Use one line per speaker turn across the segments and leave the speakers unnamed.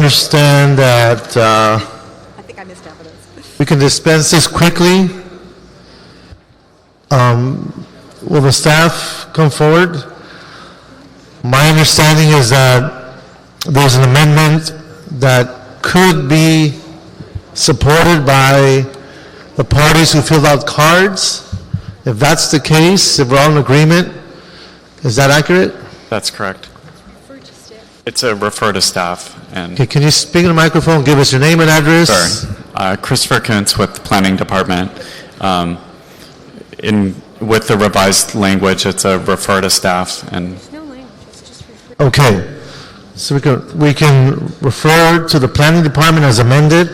understand that
I think I missed evidence.
we can dispense this quickly. Will the staff come forward? My understanding is that there's an amendment that could be supported by the parties who filled out cards. If that's the case, if we're all in agreement, is that accurate?
That's correct. It's a refer to staff. And
Okay, can you speak in the microphone, give us your name and address?
Sure. Christopher Kuntz with the Planning Department. With the revised language, it's a refer to staff. And
No language, it's just refer.
Okay, so we can refer to the planning department as amended.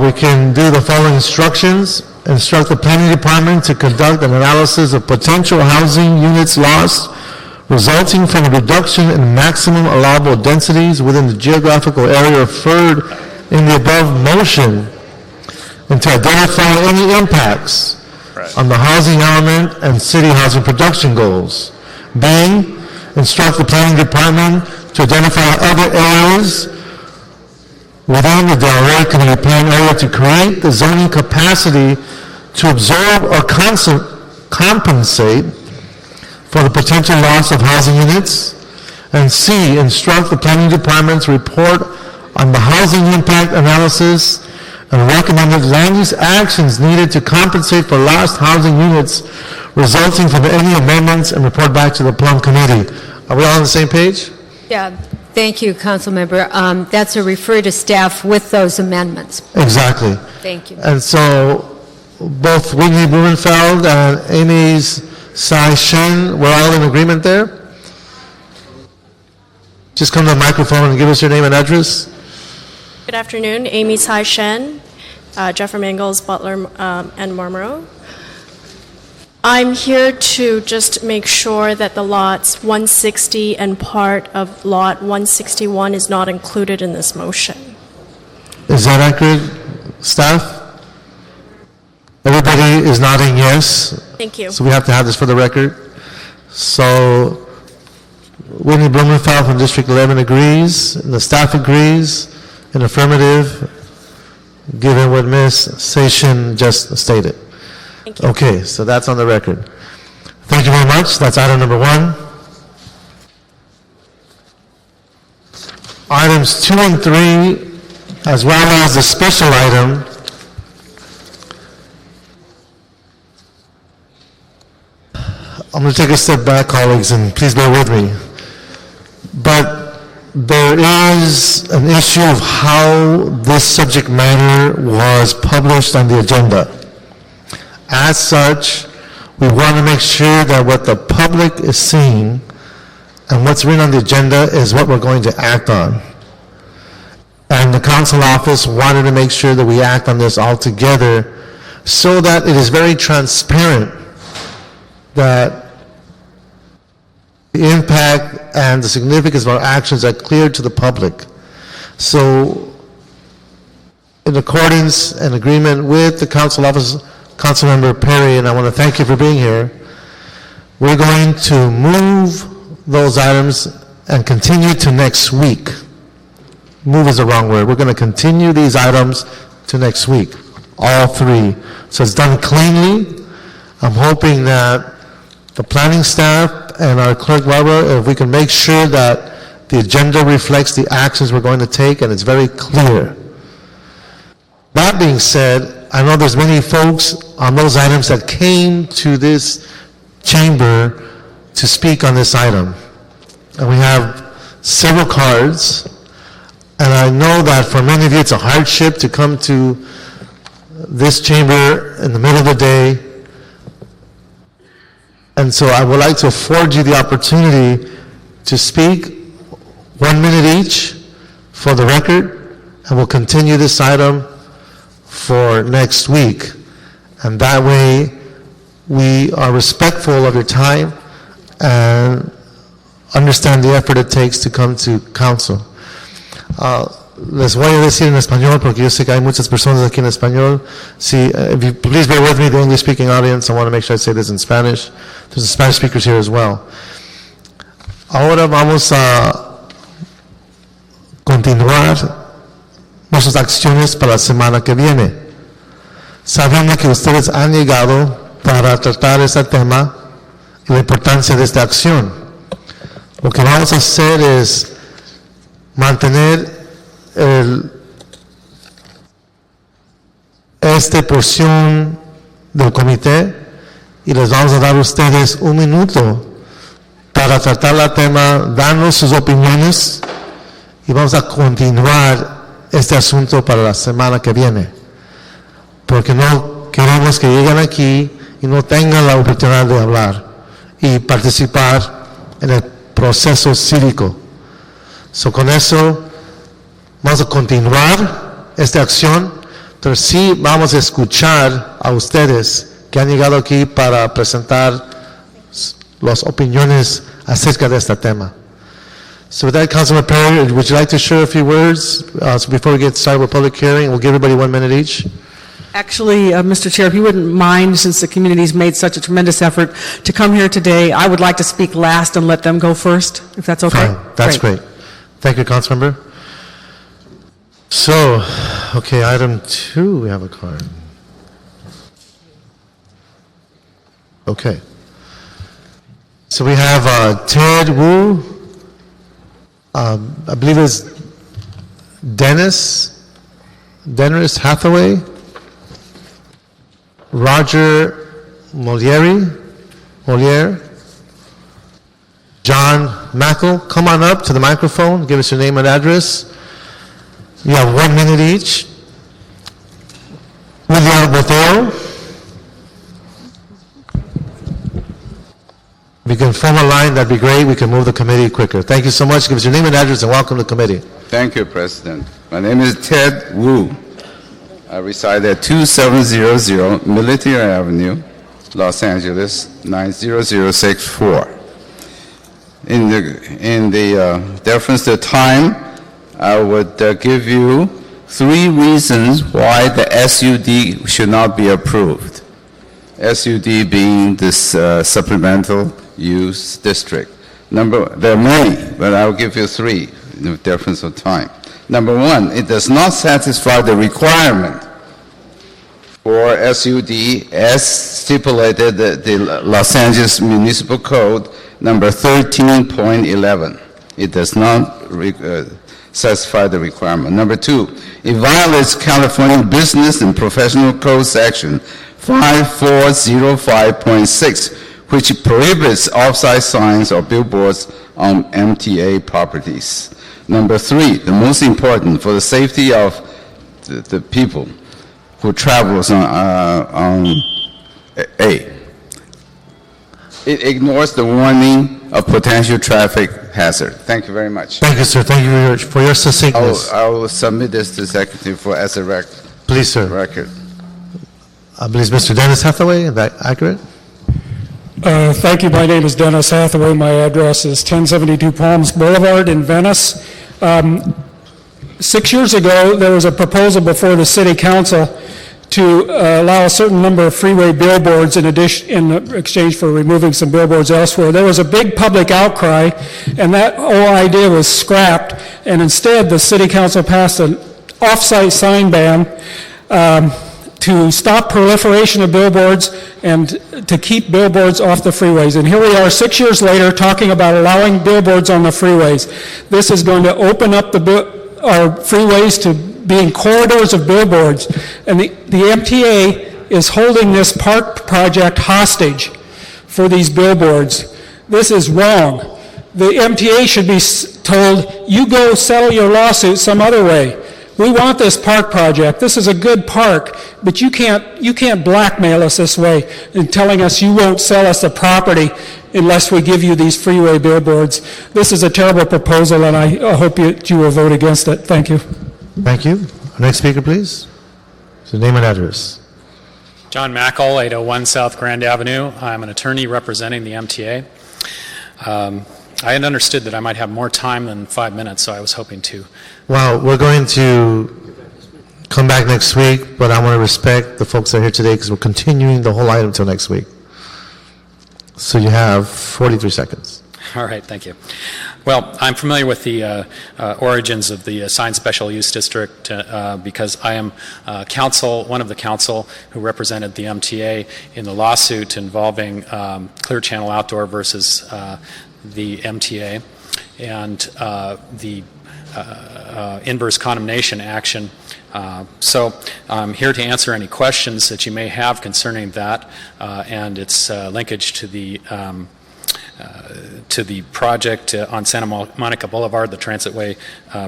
We can do the following instructions. Instruct the planning department to conduct an analysis of potential housing units lost resulting from a reduction in maximum allowable densities within the geographical area referred in the above motion, and to identify any impacts on the housing element and city housing production goals. B, instruct the planning department to identify other areas within the Del Rey Community Plan area to create the zoning capacity to absorb or compensate for the potential loss of housing units. And C, instruct the planning department to report on the housing impact analysis and recommended land use actions needed to compensate for lost housing units resulting from any amendments, and report back to the Plum Committee. Are we all on the same page?
Yeah, thank you, Council Member. That's a refer to staff with those amendments.
Exactly.
Thank you.
And so both Whitney Blumenfeld and Amy Sai Shen, we're all in agreement there? Just come to the microphone and give us your name and address.
Good afternoon, Amy Tsai Shen, Jeffrey Mangles, Butler, and Marlboro. I'm here to just make sure that the lots 160 and part of lot 161 is not included in this motion.
Is that accurate, staff? Everybody is nodding yes.
Thank you.
So we have to have this for the record. So Whitney Blumenfeld from District 11 agrees, and the staff agrees, in affirmative, given what Ms. Session just stated.
Thank you.
Okay, so that's on the record. Thank you very much. That's item number 1. Items 2 and 3, as well as the special item, I'm going to take a step back, colleagues, and please bear with me. But there is an issue of how this subject matter was published on the agenda. As such, we want to make sure that what the public is seeing and what's written on the agenda is what we're going to act on. And the council office wanted to make sure that we act on this all together so that it is very transparent that the impact and the significance of our actions are clear to the public. So, in accordance and agreement with the council office, Councilmember Perry, and I want to thank you for being here, we're going to move those items and continue to next week. Move is the wrong word. We're going to continue these items to next week, all 3. So it's done cleanly. I'm hoping that the planning staff and our clerk, Barbara, if we can make sure that the agenda reflects the actions we're going to take and it's very clear. That being said, I know there's many folks on those items that came to this chamber to speak on this item. And we have several cards. And I know that for many of you it's a hardship to come to this chamber in the middle of the day. And so I would like to afford you the opportunity to speak 1 minute each for the record, and we'll continue this item for next week. And that way we are respectful of your time and understand the effort it takes to come to council. Les voy a decir en español porque yo sé que hay muchas personas aquí en español. Si, if you please bear with me, the English-speaking audience, I want to make sure I say this in Spanish. There's Spanish speakers here as well. Ahora vamos a continuar nuestras acciones para la semana que viene. Sabiendo que ustedes han llegado para tratar este tema y la importancia de esta acción. Lo que vamos a hacer es mantener esta porción del comité y les vamos a dar a ustedes un minuto para tratar el tema, darnos sus opiniones y vamos a continuar este asunto para la semana que viene. Porque no queremos que lleguen aquí y no tengan la oportunidad de hablar y participar en el proceso cívico. Con eso vamos a continuar esta acción, pero sí vamos a escuchar a ustedes que han llegado aquí para presentar las opiniones acerca de este tema. So with that, Councilman Perry, would you like to share a few words before we get started with public hearing? We'll give everybody 1 minute each.
Actually, Mr. Chair, if you wouldn't mind, since the community's made such a tremendous effort to come here today, I would like to speak last and let them go first, if that's okay.
Fine. That's great. Thank you, Councilmember. So, okay, item 2, we have a card. Okay. So we have Ted Wu, I believe it's Dennis Hathaway, Roger Moliere, John Mackel. Come on up to the microphone, give us your name and address. You have 1 minute each. William Botero. If you can form a line, that'd be great. We can move the committee quicker. Thank you so much. Give us your name and address and welcome to the committee.
Thank you, President. My name is Ted Wu. I reside at 2700 Military Avenue, Los Angeles, 90064. In the deference to time, I would give you 3 reasons why the SUD should not be approved. SUD being this supplemental use district. There are many, but I'll give you 3 in the deference of time. Number 1, it does not satisfy the requirement for SUD as stipulated the Los Angeles Municipal Code number 13.11. It does not satisfy the requirement. Number 2, it violates California Business and Professional Code section 5405.6, which prohibits off-site signs or billboards on MTA properties. Number 3, the most important, for the safety of the people who travels on A. It ignores the warning of potential traffic hazard. Thank you very much.
Thank you, sir. Thank you for your succinctness.
I will submit this to the Secretary as a record.
Please, sir. I believe it's Mr. Dennis Hathaway. Is that accurate?
Thank you. My name is Dennis Hathaway. My address is 1072 Palms Boulevard in Venice. 6 years ago, there was a proposal before the City Council to allow a certain number of freeway billboards in exchange for removing some billboards elsewhere. There was a big public outcry, and that whole idea was scrapped, and instead the City Council passed an off-site sign ban to stop proliferation of billboards and to keep billboards off the freeways. And here we are 6 years later talking about allowing billboards on the freeways. This is going to open up our freeways to being corridors of billboards. And the MTA is holding this park project hostage for these billboards. This is wrong. The MTA should be told, you go settle your lawsuit some other way. We want this park project. This is a good park, but you can't blackmail us this way in telling us you won't sell us the property unless we give you these freeway billboards. This is a terrible proposal, and I hope you will vote against it. Thank you.
Thank you. Next speaker, please. So name and address.
John Mackel, 801 South Grand Avenue. I'm an attorney representing the MTA. I had understood that I might have more time than 5 minutes, so I was hoping to.
Well, we're going to come back next week, but I want to respect the folks that are here today because we're continuing the whole item until next week. So you have 43 seconds.
All right, thank you. Well, I'm familiar with the origins of the assigned special use district because I am one of the counsel who represented the MTA in the lawsuit involving Clear Channel Outdoor versus the MTA and the inverse condemnation action. So I'm here to answer any questions that you may have concerning that and its linkage to the project on Santa Monica Boulevard, the Transitway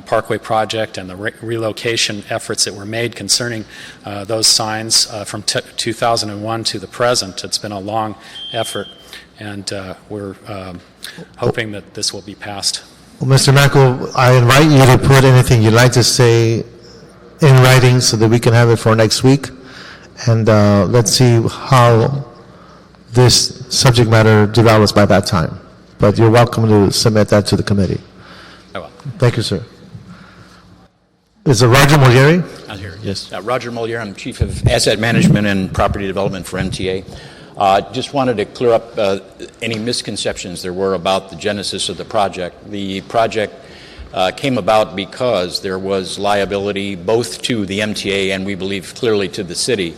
Parkway project, and the relocation efforts that were made concerning those signs from 2001 to the present. It's been a long effort, and we're hoping that this will be passed.
Well, Mr. Mackel, I invite you to put anything you'd like to say in writing so that we can have it for next week. And let's see how this subject matter develops by that time. But you're welcome to submit that to the committee.
I will.
Thank you, sir. Is it Roger Molieri?
I'm here, yes. Roger Moliere, I'm Chief of Asset Management and Property Development for MTA. Just wanted to clear up any misconceptions there were about the genesis of the project. The project came about because there was liability both to the MTA and we believe clearly to the city.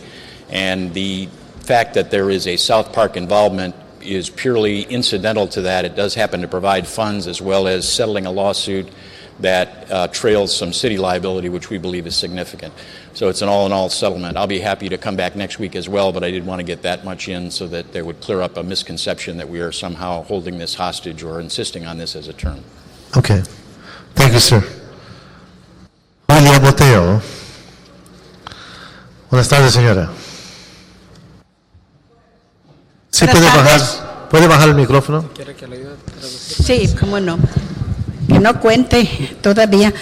And the fact that there is a South Park involvement is purely incidental to that. It does happen to provide funds as well as settling a lawsuit that trails some city liability, which we believe is significant. So it's an all-in-all settlement. I'll be happy to come back next week as well, but I did want to get that much in so that there would clear up a misconception that we are somehow holding this hostage or insisting on this as a term.
Okay. Thank you, sir. Julia Boteo. Buenas tardes, señora. Sí, puede bajar el micrófono.
Sí, cómo no. Que no cuente todavía.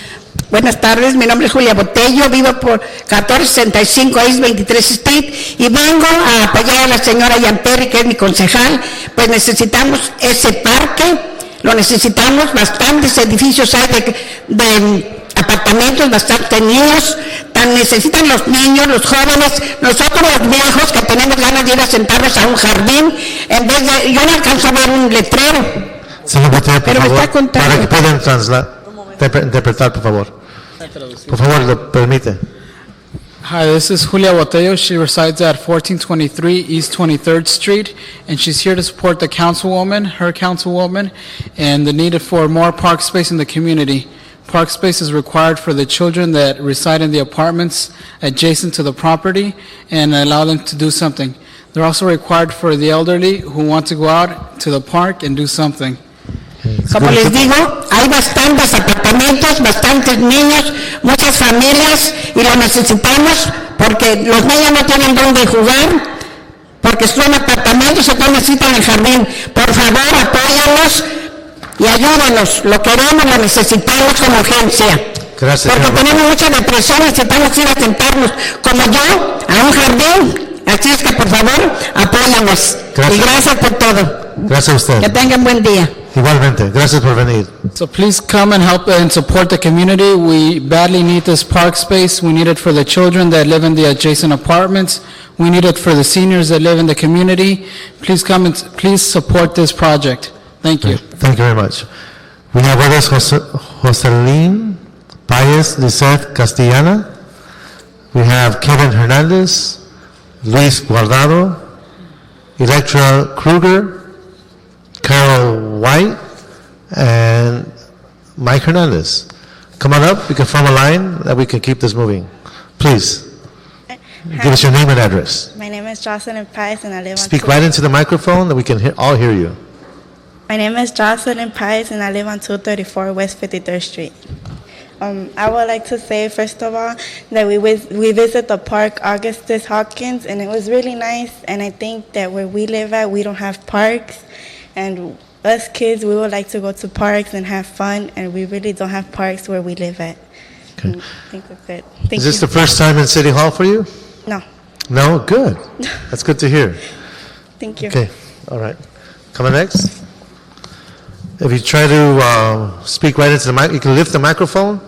Buenas tardes, mi nombre es Julia Botello, vivo por 1465 East 23 Street y vengo a apoyar a la señora Yamperi, que es mi concejal. Pues necesitamos ese parque, lo necesitamos, bastantes edificios hay de apartamentos, bastantes niños, tan necesitan los niños, los jóvenes, nosotros los viejos que tenemos ganas de ir a sentarnos a un jardín, en vez de, yo no alcanzo a ver un letrero.
Señor Boteo, por
Pero me
favor,
está contando.
para que puedan interpretar, por favor. Por favor, lo permite.
Hi, this is Julia Botello. She resides at 1423 East 23rd Street, and she's here to support the her councilwoman, and the need for more park space in the community. Park space is required for the children that reside in the apartments adjacent to the property and allow them to do something. They're also required for the elderly who want to go out to the park and do something.
Como les digo, hay bastantes apartamentos, bastantes niños, muchas familias y lo necesitamos porque los niños no tienen dónde jugar, porque son apartamentos y no necesitan el jardín. Por favor, apóyanos y ayúdanos, lo queremos, lo necesitamos con urgencia.
Gracias,
porque
señor.
tenemos mucha depresión y necesitamos ir a sentarnos, como yo, a un jardín. Así es que, por favor, apóyanos.
Gracias.
Y gracias por todo.
Gracias a usted.
Que tengan buen día.
Igualmente, gracias por venir.
So please come and help and support the community. We badly need this park space. We need it for the children that live in the adjacent apartments. We need it for the seniors that live in the community. Please come and please support this project. Thank you.
Thank you very much. We have with us Joselín Páez Lizeth Castellana. We have Kevin Hernandez, Luis Guardado, Electra Kruger, Carol White, and Mike Hernandez. Come on up. We can form a line that we can keep this moving. Please, give us your name and address.
My name is Jocelyn Pies and I live on...
Speak right into the microphone that we can all hear you.
My name is Jocelyn Pies and I live on 234 West 53rd Street. I would like to say, first of all, that we visit the park Augustus Hawkins, and it was really nice, and I think that where we live at, we don't have parks, and us kids, we would like to go to parks and have fun, and we really don't have parks where we live at.
Okay.
I think that's it.
Is this the first time in City Hall for you?
No.
No? Good. That's good to hear.
Thank you.
Okay, all right. Coming next. If you try to speak right into the mic, you can lift the microphone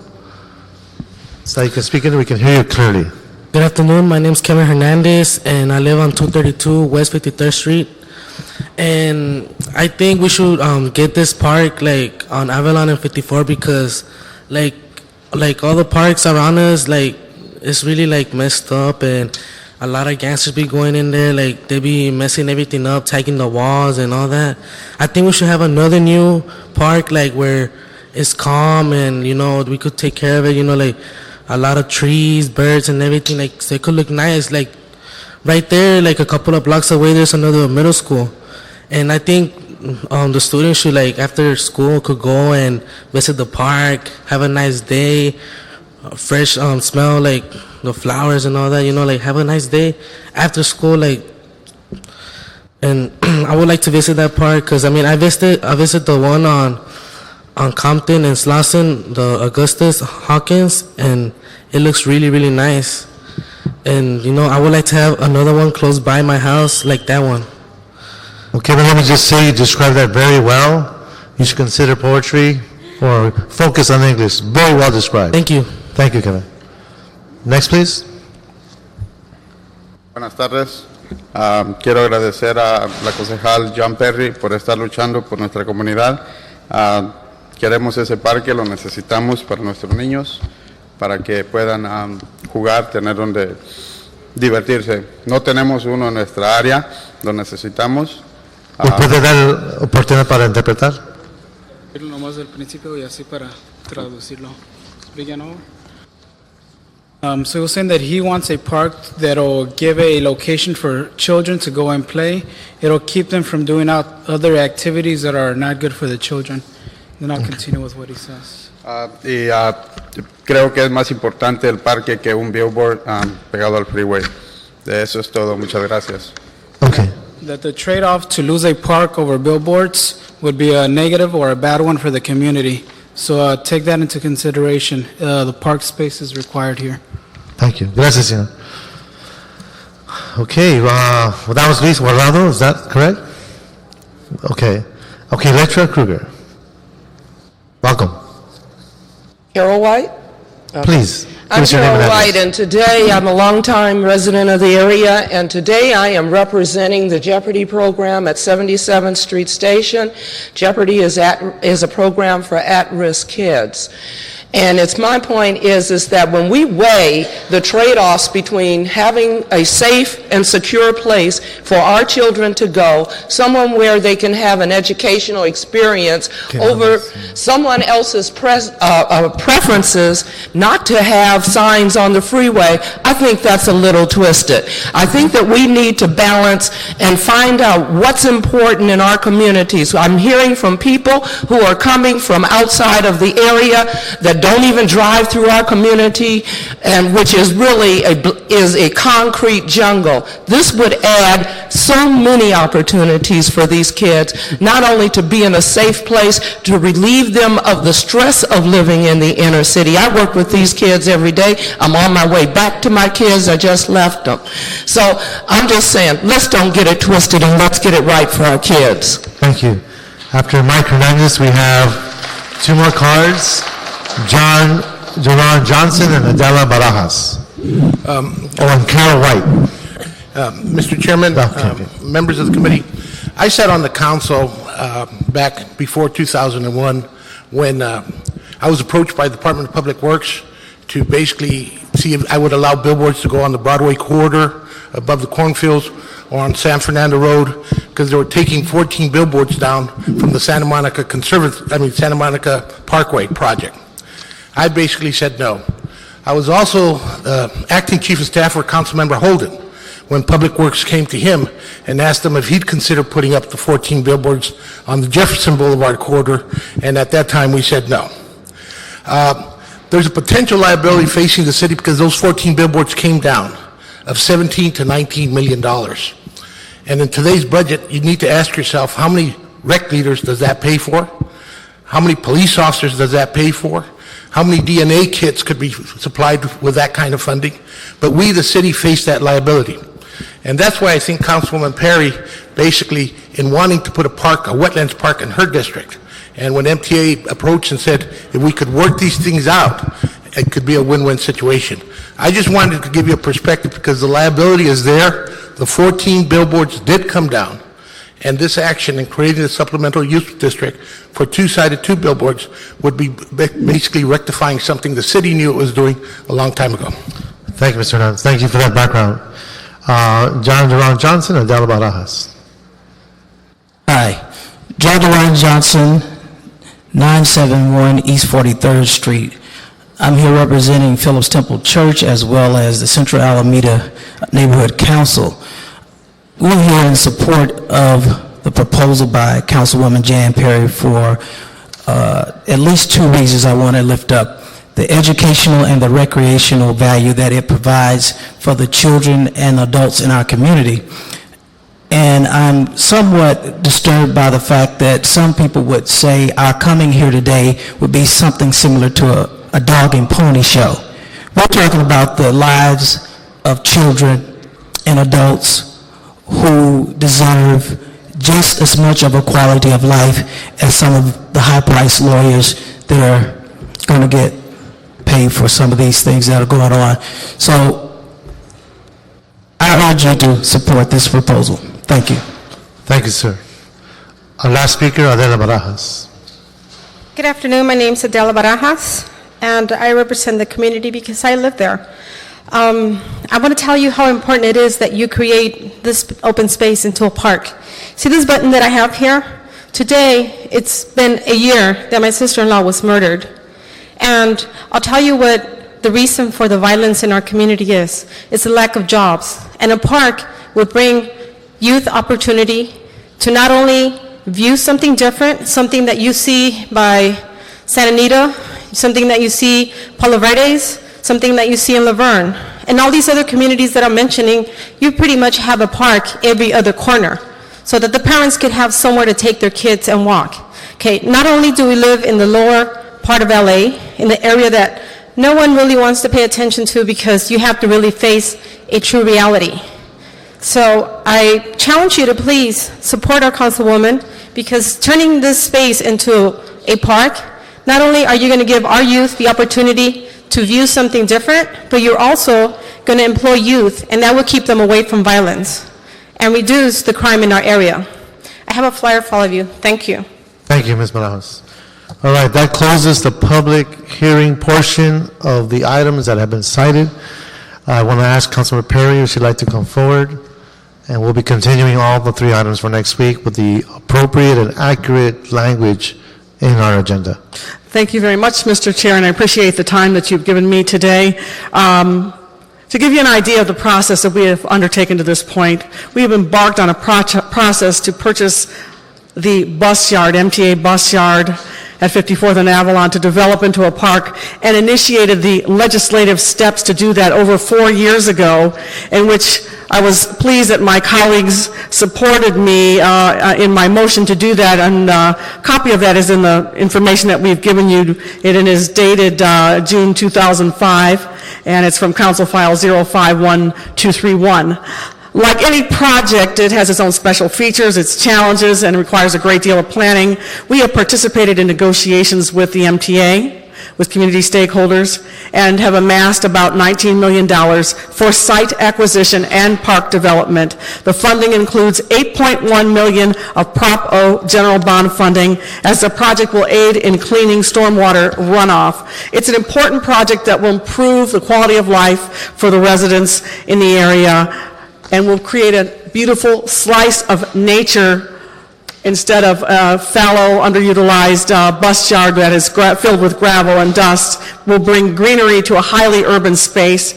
so you can speak into it, we can hear you clearly.
Good afternoon, my name is Kevin Hernandez and I live on 232 West 53rd Street. And I think we should get this park like on Avalon and 54 because like all the parks around us, like it's really like messed up, and a lot of gangsters be going in there, like they be messing everything up, tagging the walls and all that. I think we should have another new park like where it's calm and we could take care of it, like a lot of trees, birds and everything, like so it could look nice. Like right there, like a couple of blocks away, there's another middle school. And I think the students should, like, after school, could go and visit the park, have a nice day, fresh smell, like, the flowers and all that, like, have a nice day after school, like, and I would like to visit that park, because, I visited the one on Compton and Slauson, the Augustus Hawkins, and it looks really, really nice. And, I would like to have another one close by my house, like that one.
Okay, but let me just say, you described that very well. You should consider poetry or focus on English. Very well described.
Thank you.
Thank you, Kevin. Next, please.
Buenas tardes. Quiero agradecer a la concejal John Perry por estar luchando por nuestra comunidad. Queremos ese parque, lo necesitamos para nuestros niños, para que puedan jugar, tener donde divertirse. No tenemos uno en nuestra área, lo necesitamos.
¿Me puede dar oportunidad para interpretar?
Nomás del principio y así para traducirlo. So he was saying that he wants a park that'll give a location for children to go and play. It'll keep them from doing other activities that are not good for the children. Then I'll continue with what he says.
Creo que es más importante el parque que un billboard pegado al freeway. De eso es todo. Muchas gracias.
Okay.
That the trade-off to lose a park over billboards would be a negative or a bad one for the community. So take that into consideration. The park space is required here.
Thank you. Gracias, señor. Okay, well, that was Luis Guardado, is that correct? Okay. Okay, Electra Kruger. Welcome.
Carol White?
Please.
I'm Carol White, and today I'm a longtime resident of the area, and today I am representing the Jeopardy program at 77th Street Station. Jeopardy is a program for at-risk kids. And it's my point is that when we weigh the trade-offs between having a safe and secure place for our children to go, someone where they can have an educational experience over someone else's preferences not to have signs on the freeway, I think that's a little twisted. I think that we need to balance and find out what's important in our communities. I'm hearing from people who are coming from outside of the area that don't even drive through our community, and which is really a concrete jungle. This would add so many opportunities for these kids, not only to be in a safe place, to relieve them of the stress of living in the inner city. I work with these kids every day. I'm on my way back to my kids. I just left them. So I'm just saying, let's don't get it twisted and let's get it right for our kids.
Thank you. After Mike Hernandez, we have two more cards. Joran Johnson and Adela Barajas. And Carol White.
Mr. Chairman, members of the committee, I sat on the council back before 2001 when I was approached by the Department of Public Works to basically see if I would allow billboards to go on the Broadway corridor above the cornfields or on San Fernando Road, because they were taking 14 billboards down from the Santa Monica Parkway project. I basically said no. I was also acting chief of staff for Councilmember Holden when Public Works came to him and asked him if he'd consider putting up the 14 billboards on the Jefferson Boulevard corridor, and at that time we said no. There's a potential liability facing the city because those 14 billboards came down of $17 to $19 million. And in today's budget, you need to ask yourself, how many rec leaders does that pay for? How many police officers does that pay for? How many DNA kits could be supplied with that kind of funding? But we, the city, face that liability. And that's why I think Councilwoman Perry, basically, in wanting to put a wetlands park in her district, and when MTA approached and said, if we could work these things out, it could be a win-win situation. I just wanted to give you a perspective because the liability is there. The 14 billboards did come down. and this action in creating a supplemental use district for two-sided two billboards would be basically rectifying something the city knew it was doing a long time ago.
Thank you, Mr. Hernandez. Thank you for that background. John Duran Johnson, Adela Barajas.
Hi, John Duran Johnson, 971 East 43rd Street. I'm here representing Phillips Temple Church as well as the Central Alameda Neighborhood Council. We're here in support of the proposal by Councilwoman Jan Perry for at least two reasons I want to lift up. The educational and the recreational value that it provides for the children and adults in our community. And I'm somewhat disturbed by the fact that some people would say our coming here today would be something similar to a dog and pony show. We're talking about the lives of children and adults who deserve just as much of a quality of life as some of the high-priced lawyers that are going to get paid for some of these things that are going on. So I urge you to support this proposal. Thank you.
Thank you, sir. Our last speaker, Adela Barajas.
Good afternoon. My name is Adela Barajas, and I represent the community because I live there. I want to tell you how important it is that you create this open space into a park. See this button that I have here? Today, it's been a year that my sister-in-law was murdered. And I'll tell you what the reason for the violence in our community is. It's the lack of jobs. And a park would bring youth opportunity to not only view something different, something that you see by Santa Anita, something that you see Palo Verdes, something that you see in Laverne. And all these other communities that I'm mentioning, you pretty much have a park every other corner so that the parents could have somewhere to take their kids and walk. Okay, not only do we live in the lower part of LA, in the area that no one really wants to pay attention to because you have to really face a true reality. So I challenge you to please support our councilwoman, because turning this space into a park, not only are you going to give our youth the opportunity to view something different, but you're also going to employ youth, and that will keep them away from violence and reduce the crime in our area. I have a flyer for all of you. Thank you.
Thank you, Ms. Barajas. All right, that closes the public hearing portion of the items that have been cited. I want to ask Councilor Perry if she'd like to come forward, and we'll be continuing all the three items for next week with the appropriate and accurate language in our agenda.
Thank you very much, Mr. Chair, and I appreciate the time that you've given me today. To give you an idea of the process that we have undertaken to this point, we have embarked on a process to purchase the bus yard, MTA bus yard at 54th and Avalon, to develop into a park, and initiated the legislative steps to do that over 4 years ago, in which I was pleased that my colleagues supported me in my motion to do that, and a copy of that is in the information that we've given you. It is dated June 2005, and it's from Council File 051231. Like any project, it has its own special features, its challenges, and requires a great deal of planning. We have participated in negotiations with the MTA, with community stakeholders, and have amassed about $19 million for site acquisition and park development. The funding includes $8.1 million of Prop O general bond funding, as the project will aid in cleaning stormwater runoff. It's an important project that will improve the quality of life for the residents in the area, and will create a beautiful slice of nature instead of a fallow, underutilized bus yard that is filled with gravel and dust. Will bring greenery to a highly urban space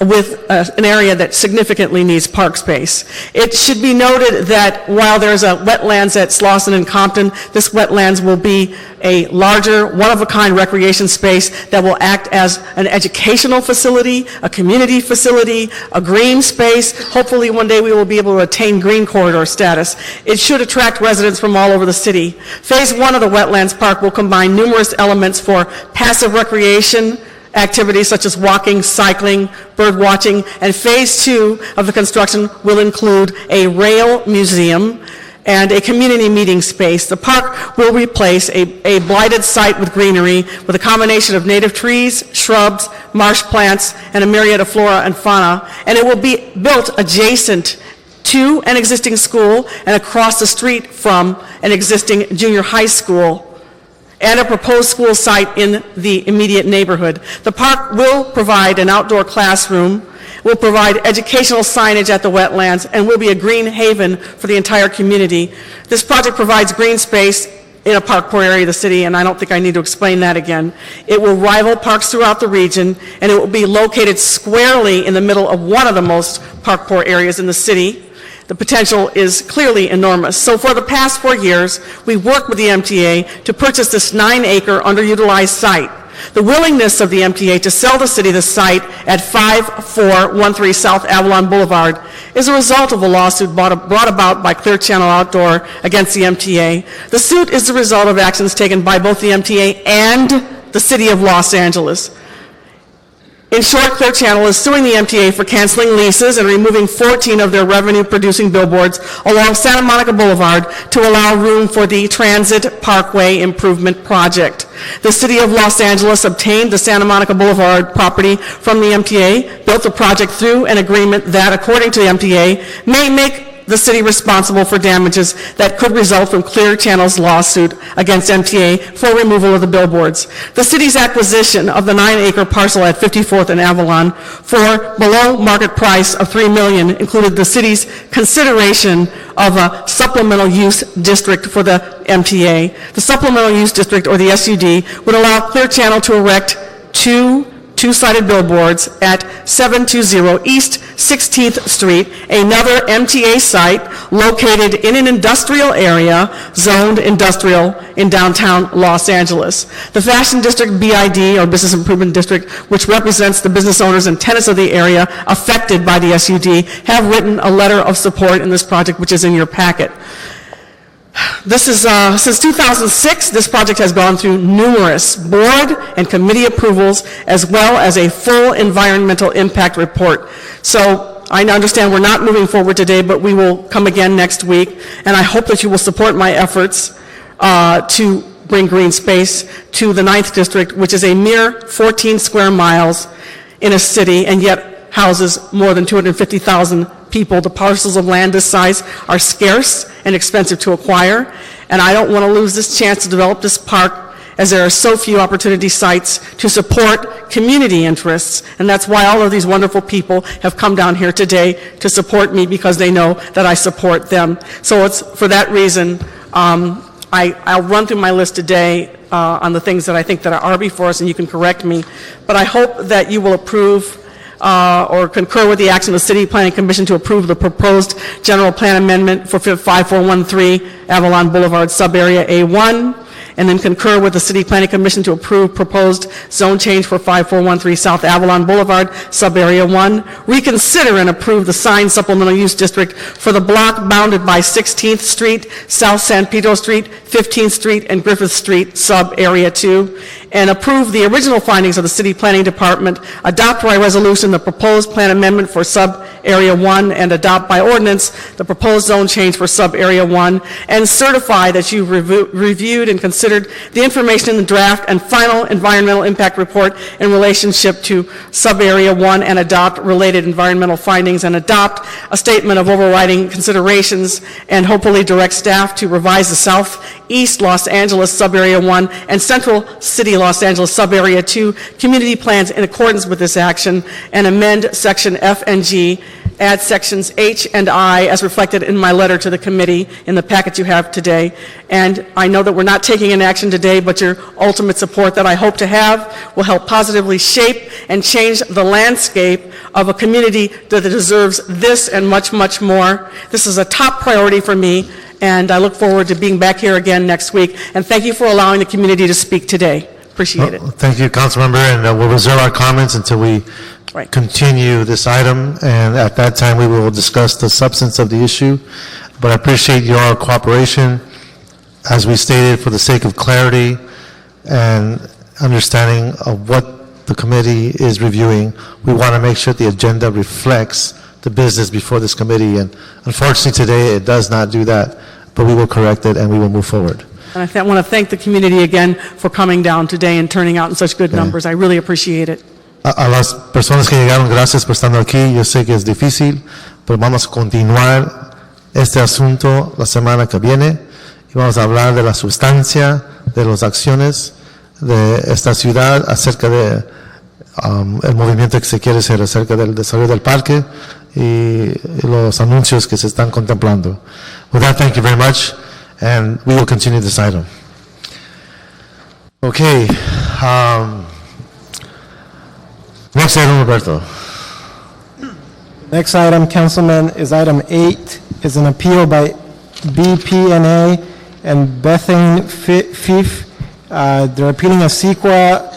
with an area that significantly needs park space. It should be noted that while there's a wetlands at Slauson and Compton, this wetlands will be a larger, one-of-a-kind recreation space that will act as an educational facility, a community facility, a green space. Hopefully one day we will be able to attain green corridor status. It should attract residents from all over the city. Phase 1 of the Wetlands Park will combine numerous elements for passive recreation activities such as walking, cycling, bird watching, and phase 2 of the construction will include a rail museum and a community meeting space. The park will replace a blighted site with greenery with a combination of native trees, shrubs, marsh plants, and a myriad of flora and fauna, and it will be built adjacent to an existing school and across the street from an existing junior high school, and a proposed school site in the immediate neighborhood. The park will provide an outdoor classroom, will provide educational signage at the wetlands, and will be a green haven for the entire community. This project provides green space in a park core area of the city, and I don't think I need to explain that again. It will rival parks throughout the region, and it will be located squarely in the middle of one of the most park core areas in the city. The potential is clearly enormous. So for the past 4 years, we worked with the MTA to purchase this 9-acre underutilized site. The willingness of the MTA to sell the city the site at 5413 South Avalon Boulevard is a result of a lawsuit brought about by Clear Channel Outdoor against the MTA. The suit is the result of actions taken by both the MTA and the City of Los Angeles. In short, Clear Channel is suing the MTA for canceling leases and removing 14 of their revenue-producing billboards along Santa Monica Boulevard to allow room for the Transit Parkway Improvement Project. The City of Los Angeles obtained the Santa Monica Boulevard property from the MTA, built the project through an agreement that, according to the MTA, may make the city responsible for damages that could result from Clear Channel's lawsuit against MTA for removal of the billboards. The city's acquisition of the 9-acre parcel at 54th and Avalon for below market price of $3 million included the city's consideration of a supplemental use district for the MTA. The supplemental use district, or the SUD, would allow Clear Channel to erect two-sided billboards at 720 East 16th Street, another MTA site located in an industrial area, zoned industrial, in downtown Los Angeles. The Fashion District BID, or Business Improvement District, which represents the business owners and tenants of the area affected by the SUD, have written a letter of support in this project, which is in your packet. This is, since 2006, this project has gone through numerous board and committee approvals, as well as a full environmental impact report. So I understand we're not moving forward today, but we will come again next week, and I hope that you will support my efforts to bring green space to the 9th District, which is a mere 14 square miles in a city, and yet houses more than 250,000 people. The parcels of land this size are scarce and expensive to acquire, and I don't want to lose this chance to develop this park, as there are so few opportunity sites to support community interests, and that's why all of these wonderful people have come down here today to support me, because they know that I support them. So it's for that reason, I'll run through my list today on the things that I think that are before us, and you can correct me, but I hope that you will approve or concur with the action of the City Planning Commission to approve the proposed general plan amendment for 5413 Avalon Boulevard, Subarea A1, and then concur with the City Planning Commission to approve proposed zone change for 5413 South Avalon Boulevard, Subarea 1, reconsider and approve the signed supplemental use district for the block bounded by 16th Street, South San Pedro Street, 15th Street, and Griffith Street, Sub-Area 2, and approve the original findings of the City Planning Department, adopt by resolution the proposed plan amendment for Sub-Area 1, and adopt by ordinance the proposed zone change for Sub-Area 1, and certify that you've reviewed and considered the information in the draft and final environmental impact report in relationship to Sub-Area 1, and adopt related environmental findings, and adopt a statement of overriding considerations, and hopefully direct staff to revise the Southeast Los Angeles Sub-Area 1 and Central City Los Angeles Sub-Area 2 community plans in accordance with this action, and amend Section F and G, add Sections H and I as reflected in my letter to the committee in the packet you have today. And I know that we're not taking an action today, but your ultimate support that I hope to have will help positively shape and change the landscape of a community that deserves this and much, much more. This is a top priority for me, and I look forward to being back here again next week. And thank you for allowing the community to speak today. Appreciate it.
Thank you, Councilmember, and we'll reserve our comments until we continue this item, and at that time we will discuss the substance of the issue. But I appreciate your cooperation, as we stated, for the sake of clarity and understanding of what the committee is reviewing. We want to make sure the agenda reflects the business before this committee, and unfortunately today it does not do that, but we will correct it and we will move forward.
And I want to thank the community again for coming down today and turning out in such good numbers. I really appreciate it.
A las personas que llegaron, gracias por estando aquí. Yo sé que es difícil, pero vamos a continuar este asunto la semana que viene y vamos a hablar de la sustancia de las acciones de esta ciudad acerca de el movimiento que se quiere hacer acerca del desarrollo del parque y los anuncios que se están contemplando. With that, thank you very much, and we will continue this item. Okay. Next item, Roberto.
Next item, Councilman, is item 8, is an appeal by BPNA and Bethane Fief. They're appealing a CEQA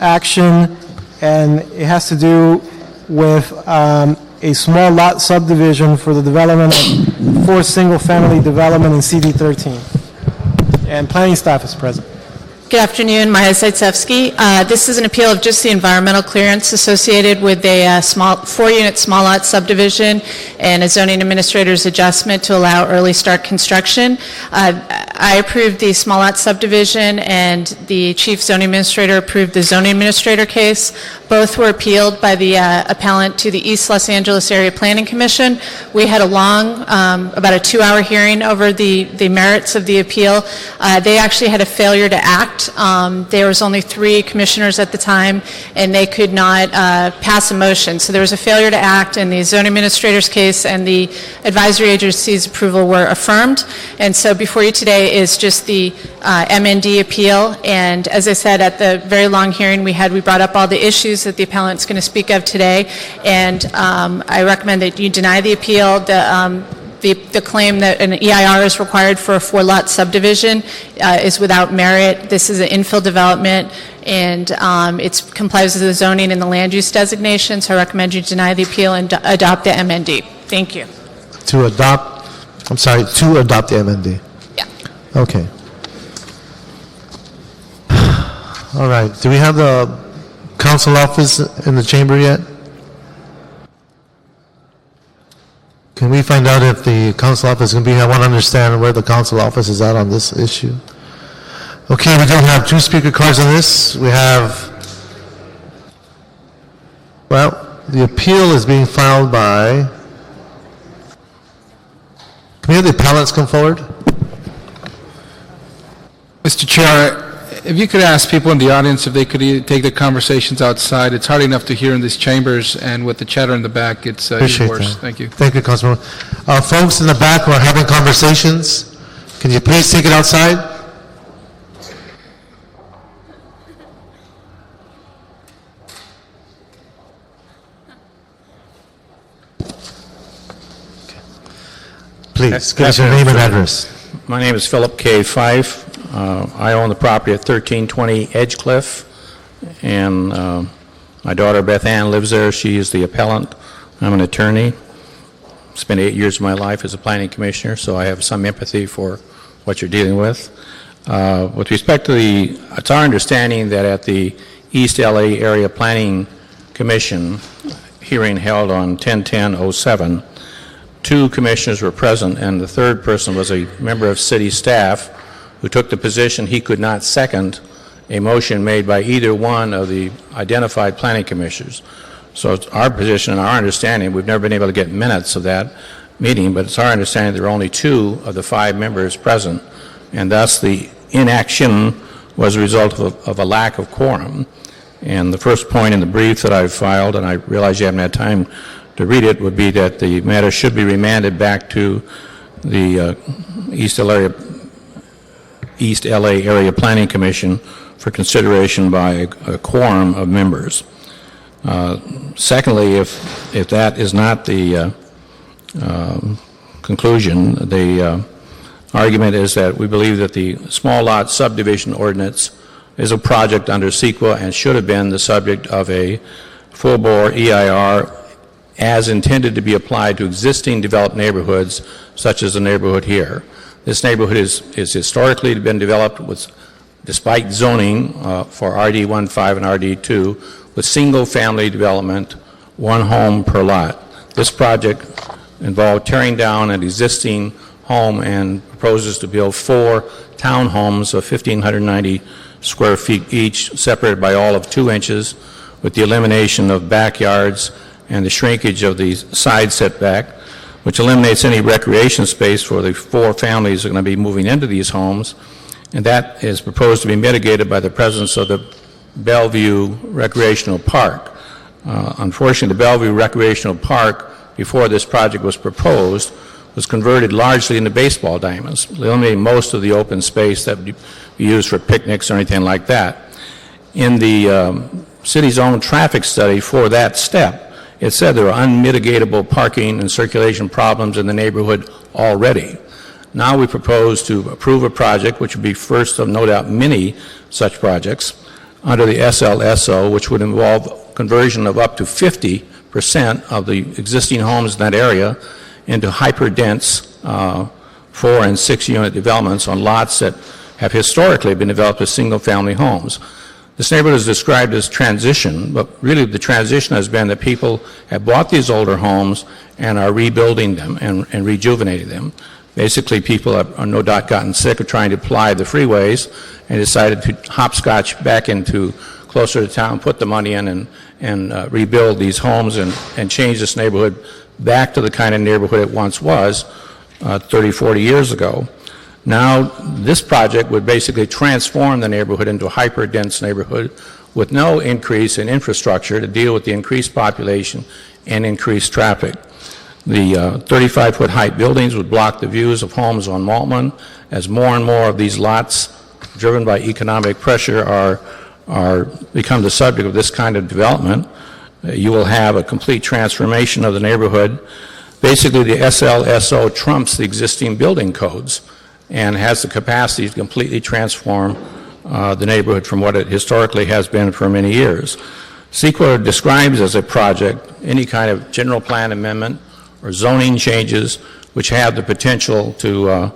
action, and it has to do with a small lot subdivision for the development of 4 single-family development in CD13. And planning staff is present.
Good afternoon, Maya Zaitsevsky. This is an appeal of just the environmental clearance associated with a 4-unit small lot subdivision and a zoning administrator's adjustment to allow early start construction. I approved the small lot subdivision, and the chief zoning administrator approved the zoning administrator case. Both were appealed by the appellant to the East Los Angeles Area Planning Commission. We had a long, about a 2-hour hearing over the merits of the appeal. They actually had a failure to act. There was only 3 commissioners at the time, and they could not pass a motion. So there was a failure to act, and the zoning administrator's case and the advisory agency's approval were affirmed. And so before you today is just the MND appeal. And as I said, at the very long hearing we brought up all the issues that the appellant's going to speak of today. And I recommend that you deny the appeal. The claim that an EIR is required for a 4-lot subdivision is without merit. This is an infill development, and it complies with the zoning and the land use designation, so I recommend you deny the appeal and adopt the MND. Thank you.
To adopt the MND.
Yeah.
Okay. All right. Do we have the council office in the chamber yet? Can we find out if the council office can be here? I want to understand where the council office is at on this issue. Okay, we don't have 2 speaker cards on this. We have, well, the appeal is being filed by, can we have the appellants come forward?
Mr. Chair, if you could ask people in the audience if they could take the conversations outside. It's hard enough to hear in these chambers, and with the chatter in the back, it's even worse.
That.
Thank you.
Thank you, Councilman. Folks in the back who are having conversations, can you please take it outside? Please, give us your name and address.
My name is Philip K. Fife. I own the property at 1320 Edgecliff, and my daughter Beth Ann lives there. She is the appellant. I'm an attorney. Spent 8 years of my life as a planning commissioner, so I have some empathy for what you're dealing with. With respect to it's our understanding that at the East LA Area Planning Commission hearing held on 10/10/07, 2 commissioners were present, and the third person was a member of city staff who took the position he could not second a motion made by either one of the identified planning commissioners. So it's our position and our understanding, we've never been able to get minutes of that meeting, but it's our understanding there were only 2 of the 5 members present, and thus the inaction was a result of a lack of quorum. And the first point in the brief that I've filed, and I realize you haven't had time to read it, would be that the matter should be remanded back to the East LA Area Planning Commission for consideration by a quorum of members. Secondly, if that is not the conclusion, the argument is that we believe that the small lot subdivision ordinance is a project under CEQA and should have been the subject of a full-bore EIR as intended to be applied to existing developed neighborhoods, such as the neighborhood here. This neighborhood is historically been developed despite zoning for RD15 and RD2 with single-family development, 1 home per lot. This project involved tearing down an existing home and proposes to build 4 townhomes of 1,590 square feet each, separated by all of 2 inches, with the elimination of backyards and the shrinkage of the side setback, which eliminates any recreation space for the 4 families that are going to be moving into these homes. And that is proposed to be mitigated by the presence of the Bellevue Recreational Park. Unfortunately, the Bellevue Recreational Park, before this project was proposed, was converted largely into baseball diamonds, eliminating most of the open space that would be used for picnics or anything like that. In the city's own traffic study for that step, it said there are unmitigatable parking and circulation problems in the neighborhood already. Now we propose to approve a project which would be first of no doubt many such projects under the SLSO, which would involve conversion of up to 50% of the existing homes in that area into hyper-dense 4 and 6 unit developments on lots that have historically been developed as single-family homes. This neighborhood is described as transition, but really the transition has been that people have bought these older homes and are rebuilding them and rejuvenating them. Basically, people are no doubt gotten sick of trying to ply the freeways and decided to hopscotch back into closer to town, put the money in and rebuild these homes and change this neighborhood back to the kind of neighborhood it once was 30, 40 years ago. Now, this project would basically transform the neighborhood into a hyper-dense neighborhood with no increase in infrastructure to deal with the increased population and increased traffic. The 35-foot height buildings would block the views of homes on Maltman as more and more of these lots, driven by economic pressure, become the subject of this kind of development. You will have a complete transformation of the neighborhood. Basically, the SLSO trumps the existing building codes and has the capacity to completely transform the neighborhood from what it historically has been for many years. CEQA describes as a project any kind of general plan amendment or zoning changes which have the potential to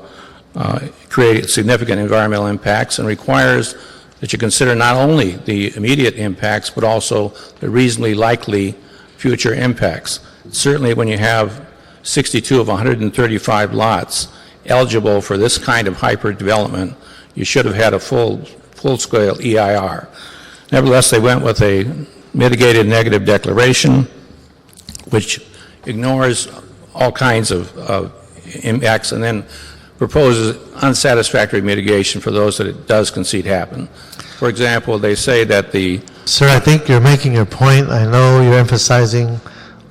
create significant environmental impacts, and requires that you consider not only the immediate impacts but also the reasonably likely future impacts. Certainly when you have 62 of 135 lots eligible for this kind of hyper development, you should have had a full-scale EIR. Nevertheless, they went with a mitigated negative declaration, which ignores all kinds of impacts and then proposes unsatisfactory mitigation for those that it does concede happen. For example, they say that the...
Sir, I think you're making your point. I know you're emphasizing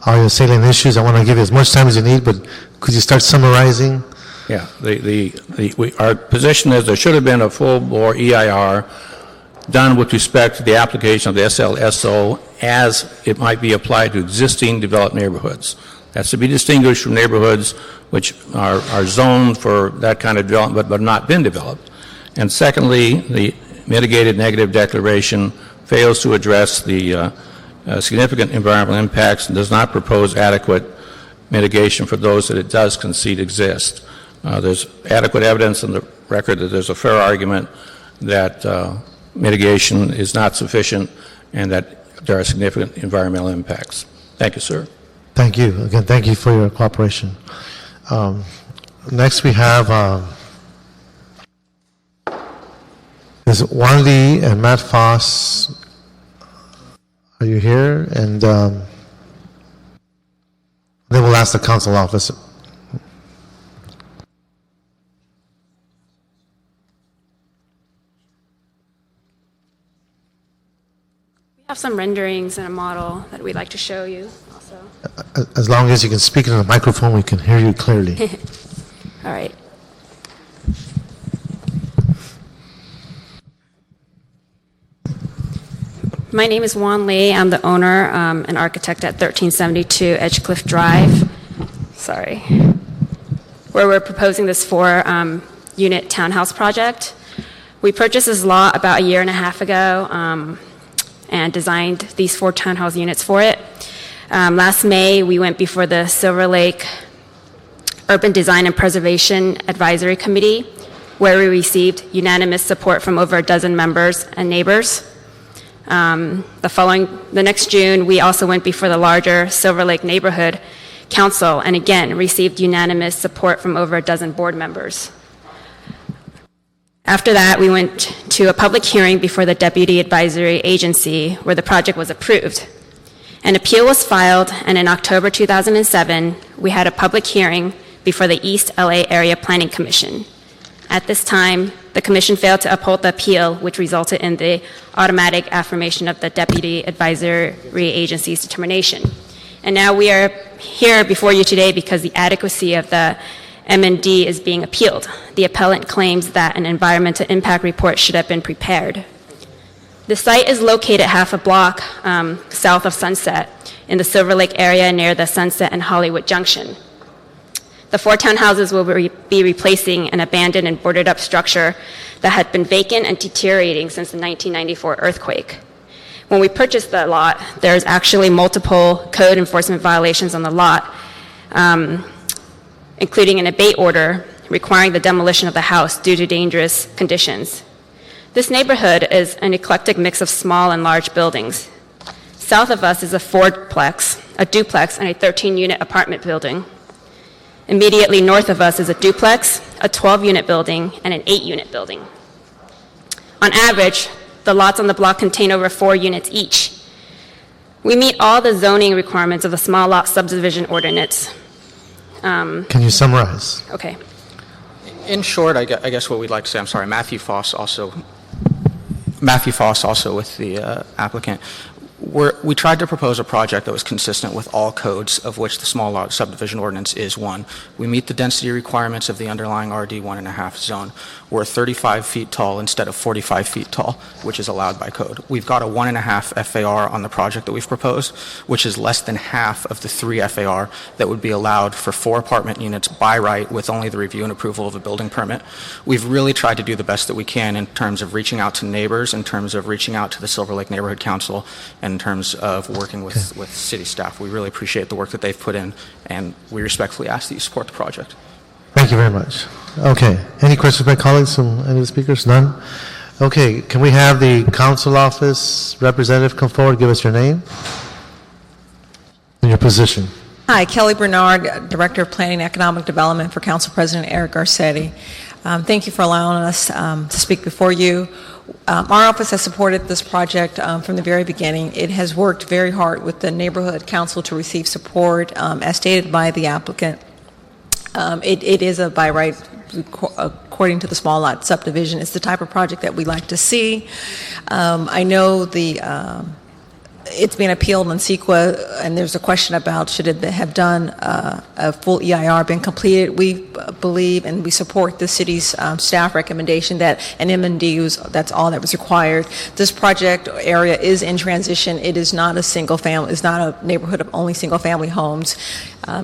all your salient issues. I want to give you as much time as you need, but could you start summarizing?
Yeah, our position is there should have been a full-bore EIR done with respect to the application of the SLSO as it might be applied to existing developed neighborhoods. That's to be distinguished from neighborhoods which are zoned for that kind of development but have not been developed. And secondly, the mitigated negative declaration fails to address the significant environmental impacts and does not propose adequate mitigation for those that it does concede exist. There's adequate evidence in the record that there's a fair argument that mitigation is not sufficient and that there are significant environmental impacts. Thank you, sir.
Thank you. Again, thank you for your cooperation. Next we have is Juan Lee and Matt Foss. Are you here? And then we'll ask the council office.
We have some renderings and a model that we'd like to show you also.
As long as you can speak into the microphone, we can hear you clearly.
All right. My name is Juan Lee. I'm the owner and architect at 1372 Edgecliff Drive. Sorry. Where we're proposing this 4-unit townhouse project. We purchased this lot about 1.5 years ago and designed these 4 townhouse units for it. Last May, we went before the Silver Lake Urban Design and Preservation Advisory Committee, where we received unanimous support from over a dozen members and neighbors. The next June, we also went before the larger Silver Lake Neighborhood Council and again received unanimous support from over a dozen board members. After that, we went to a public hearing before the Deputy Advisory Agency where the project was approved. An appeal was filed, and in October 2007, we had a public hearing before the East LA Area Planning Commission. At this time, the commission failed to uphold the appeal, which resulted in the automatic affirmation of the Deputy Advisory Agency's determination. And now we are here before you today because the adequacy of the M&D is being appealed. The appellant claims that an environmental impact report should have been prepared. The site is located half a block south of Sunset in the Silver Lake area near the Sunset and Hollywood Junction. The 4 townhouses will be replacing an abandoned and boarded up structure that had been vacant and deteriorating since the 1994 earthquake. When we purchased the lot, there's actually multiple code enforcement violations on the lot, including an abate order requiring the demolition of the house due to dangerous conditions. This neighborhood is an eclectic mix of small and large buildings. South of us is a 4-plex, a duplex, and a 13-unit apartment building. Immediately north of us is a duplex, a 12-unit building, and an 8-unit building. On average, the lots on the block contain over 4 units each. We meet all the zoning requirements of the small lot subdivision ordinance.
Can you summarize?
Okay.
In short, I guess what we'd like to say, I'm sorry, Matthew Foss also with the applicant. We tried to propose a project that was consistent with all codes, of which the small lot subdivision ordinance is one. We meet the density requirements of the underlying RD 1.5 zone. We're 35 feet tall instead of 45 feet tall, which is allowed by code. We've got a 1.5 FAR on the project that we've proposed, which is less than half of the 3 FAR that would be allowed for 4 apartment units by right with only the review and approval of a building permit. We've really tried to do the best that we can in terms of reaching out to neighbors, in terms of reaching out to the Silver Lake Neighborhood Council, and in terms of working with city staff. We really appreciate the work that they've put in, and we respectfully ask that you support the project.
Thank you very much. Okay, any questions by colleagues from any of the speakers? None? Okay, can we have the council office representative come forward, give us your name and your position?
Hi, Kelly Bernard, Director of Planning and Economic Development for Council President Eric Garcetti. Thank you for allowing us to speak before you. Our office has supported this project from the very beginning. It has worked very hard with the Neighborhood Council to receive support, as stated by the applicant. It is a by right, according to the small lot subdivision. It's the type of project that we like to see. I know it's been appealed on CEQA, and there's a question about should it have done a full EIR been completed. We believe and we support the city's staff recommendation that an M&D that's all that was required. This project area is in transition. It is not a single family. It's not a neighborhood of only single family homes.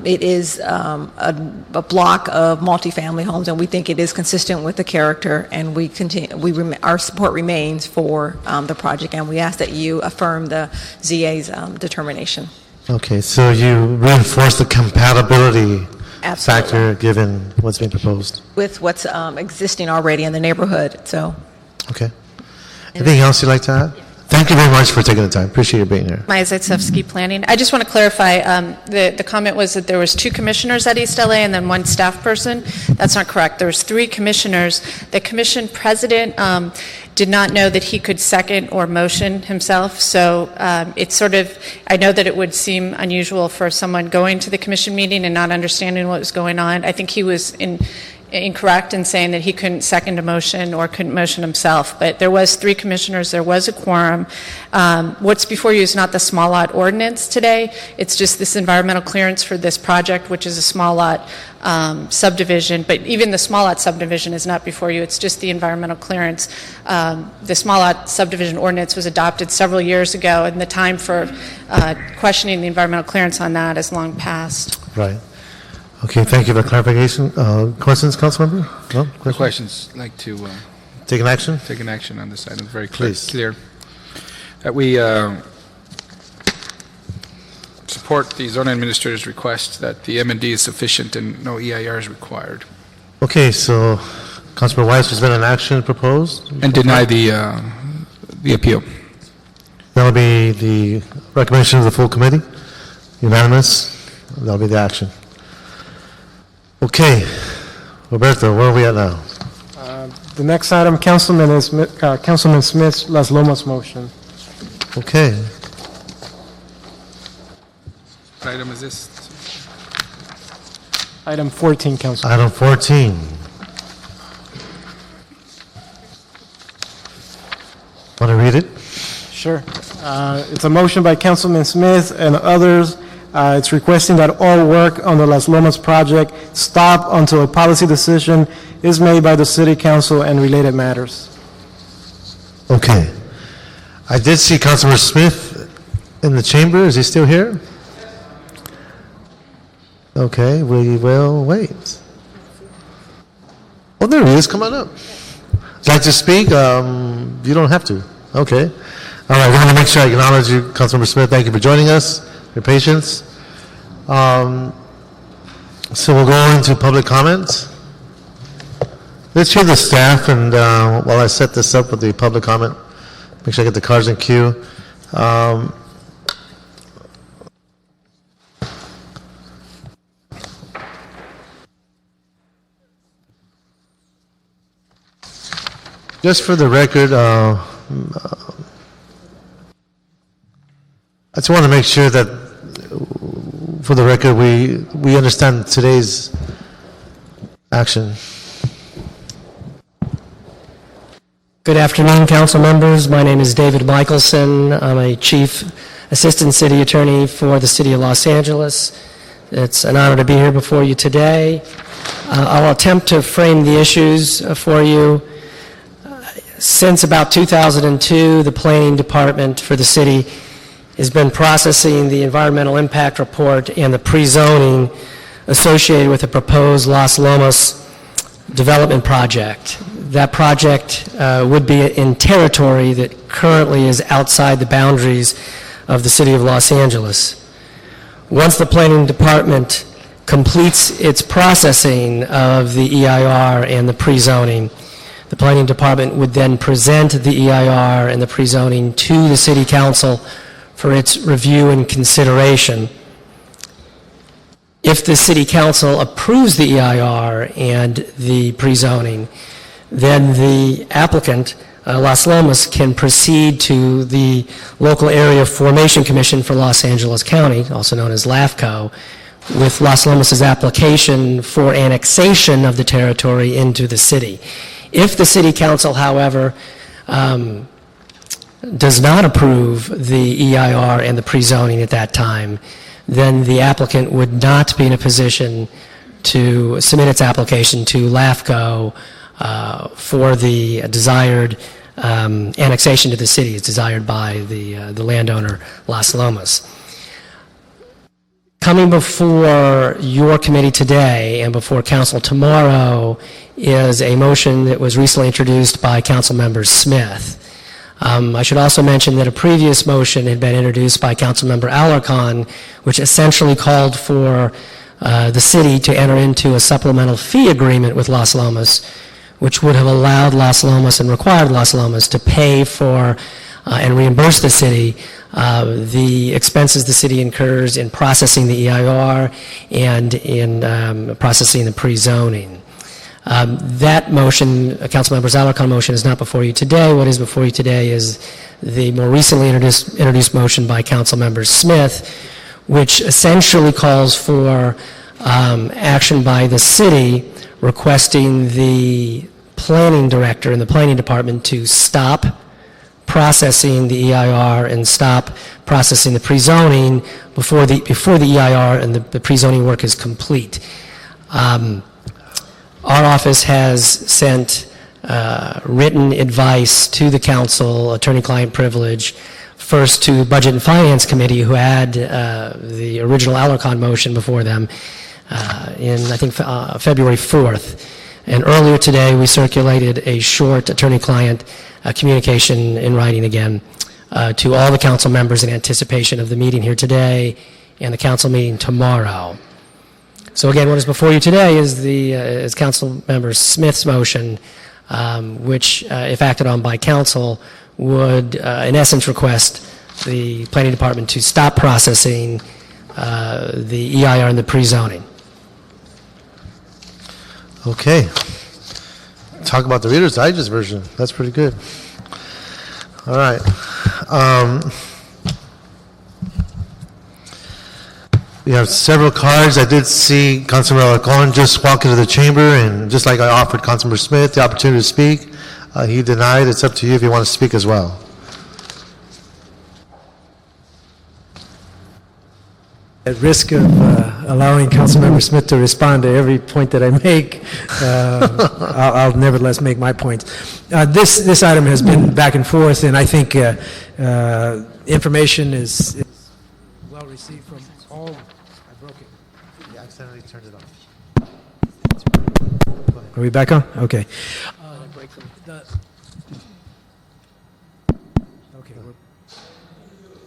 It is a block of multifamily homes, and we think it is consistent with the character. And we continue. Our support remains for the project, and we ask that you affirm the ZA's determination.
Okay, so you reinforce the compatibility
Absolutely.
factor given what's being proposed.
With what's existing already in the neighborhood. So.
Okay. Anything else you'd like to add? Thank you very much for taking the time. Appreciate you being here.
Maya Zaitsevsky, Planning. I just want to clarify, the comment was that there was 2 commissioners at East LA and then 1 staff person. That's not correct. There was 3 commissioners. The commission president did not know that he could second or motion himself, so it's sort of, I know that it would seem unusual for someone going to the commission meeting and not understanding what was going on. I think he was incorrect in saying that he couldn't second a motion or couldn't motion himself, but there was 3 commissioners, there was a quorum. What's before you is not the small lot ordinance today, it's just this environmental clearance for this project, which is a small lot subdivision, but even the small lot subdivision is not before you, it's just the environmental clearance. The small lot subdivision ordinance was adopted several years ago, and the time for questioning the environmental clearance on that is long past.
Right. Okay, thank you for clarification. Questions, Councilmember? No?
Questions? I'd like to
take an action?
Take an action on this item. Very
Please.
clear. That we support the zone administrator's request that the M&D is sufficient and no EIR is required.
Okay, so Councilmember Weiss, has been an action proposed?
And deny the appeal.
That'll be the recommendation of the full committee. Unanimous. That'll be the action. Okay, Roberto, where are we at now?
The next item, Councilman Smith's Las Lomas motion.
Okay.
What item is this?
Item 14, Council.
Item 14. Want to read it?
Sure. It's a motion by Councilman Smith and others. It's requesting that all work on the Las Lomas project stop until a policy decision is made by the City Council and related matters.
Okay. I did see Councilor Smith in the chamber. Is he still here? Okay, we will wait. Oh, there he is. Come on up. Would you like to speak? You don't have to. Okay. All right, I want to make sure I acknowledge you, Councilmember Smith. Thank you for joining us, your patience. So we'll go into public comments. Let's hear the staff, and while I set this up with the public comment, make sure I get the cards in queue. Just for the record, I just want to make sure that, for the record, we understand today's action.
Good afternoon, council members. My name is David Michelson. I'm a Chief Assistant City Attorney for the City of Los Angeles. It's an honor to be here before you today. I'll attempt to frame the issues for you. Since about 2002, the Planning Department for the city has been processing the environmental impact report and the pre-zoning associated with the proposed Las Lomas development project. That project would be in territory that currently is outside the boundaries of the City of Los Angeles. Once the Planning Department completes its processing of the EIR and the pre-zoning, the Planning Department would then present the EIR and the pre-zoning to the City Council for its review and consideration. If the City Council approves the EIR and the pre-zoning, then the applicant, Las Lomas, can proceed to the Local Area Formation Commission for Los Angeles County, also known as LAFCO, with Las Lomas's application for annexation of the territory into the city. If the City Council, however, does not approve the EIR and the pre-zoning at that time, then the applicant would not be in a position to submit its application to LAFCO for the desired annexation to the city as desired by the landowner, Las Lomas. Coming before your committee today and before council tomorrow is a motion that was recently introduced by Councilmember Smith. I should also mention that a previous motion had been introduced by Councilmember Alarcon, which essentially called for the city to enter into a supplemental fee agreement with Las Lomas, which would have allowed Las Lomas and required Las Lomas to pay for and reimburse the city the expenses the city incurs in processing the EIR and in processing the pre-zoning. That motion, Councilmember Alarcon motion, is not before you today. What is before you today is the more recently introduced motion by Councilmember Smith, which essentially calls for action by the city requesting the planning director and the planning department to stop processing the EIR and stop processing the pre-zoning before the EIR and the pre-zoning work is complete. Our office has sent written advice to the council, attorney-client privilege, first to Budget and Finance Committee, who had the original Alarcon motion before them in, I think, February 4th. And earlier today, we circulated a short attorney-client communication in writing again to all the council members in anticipation of the meeting here today and the council meeting tomorrow. So again, what is before you today is Councilmember Smith's motion, which, if acted on by council, would in essence request the planning department to stop processing the EIR and the pre-zoning.
Okay. Talk about the Reader's Digest version. That's pretty good. All right. We have several cards. I did see Councilmember Alarcon just walk into the chamber, and just like I offered Councilmember Smith the opportunity to speak, he denied. It's up to you if you want to speak as well.
At risk of allowing Councilmember Smith to respond to every point that I make, I'll nevertheless make my points. This item has been back and forth, and I think information is well received from all. I broke it.
You accidentally turned it off.
Are we back on? Okay.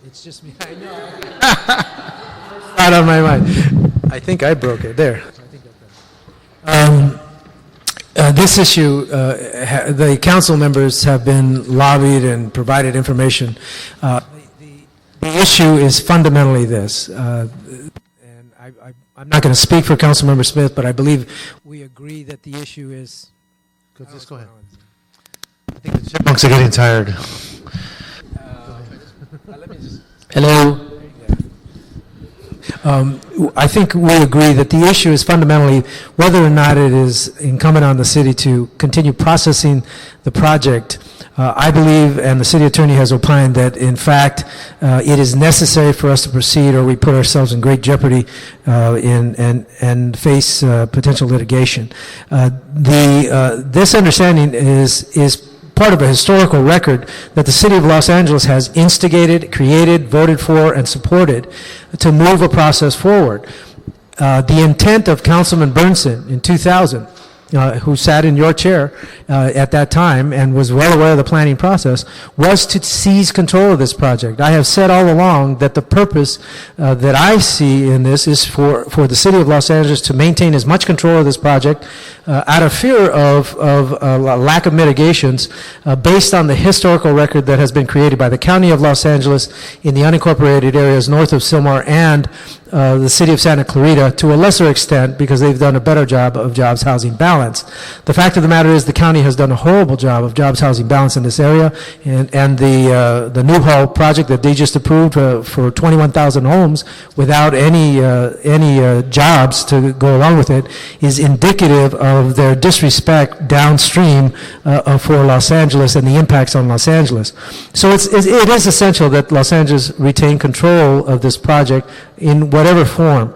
It's just me. I know. Out of my mind. I think I broke it. There. This issue, the council members have been lobbied and provided information. The issue is fundamentally this, and I'm not going to speak for Councilmember Smith, but I believe we agree that the issue is.
Just go ahead. I think the chipmunks are getting tired.
Hello. I think we agree that the issue is fundamentally whether or not it is incumbent on the city to continue processing the project. I believe, and the city attorney has opined, that in fact it is necessary for us to proceed, or we put ourselves in great jeopardy and face potential litigation. This understanding is part of a historical record that the city of Los Angeles has instigated, created, voted for, and supported to move a process forward. The intent of Councilman Bernson in 2000, who sat in your chair at that time and was well aware of the planning process, was to seize control of this project. I have said all along that the purpose that I see in this is for the city of Los Angeles to maintain as much control of this project out of fear of a lack of mitigations based on the historical record that has been created by the County of Los Angeles in the unincorporated areas north of Sylmar and the city of Santa Clarita, to a lesser extent, because they've done a better job of jobs housing balance. The fact of the matter is the county has done a horrible job of jobs housing balance in this area, and the Newhall project that they just approved for 21,000 homes without any jobs to go along with it is indicative of their disrespect downstream for Los Angeles and the impacts on Los Angeles. So it is essential that Los Angeles retain control of this project in whatever form.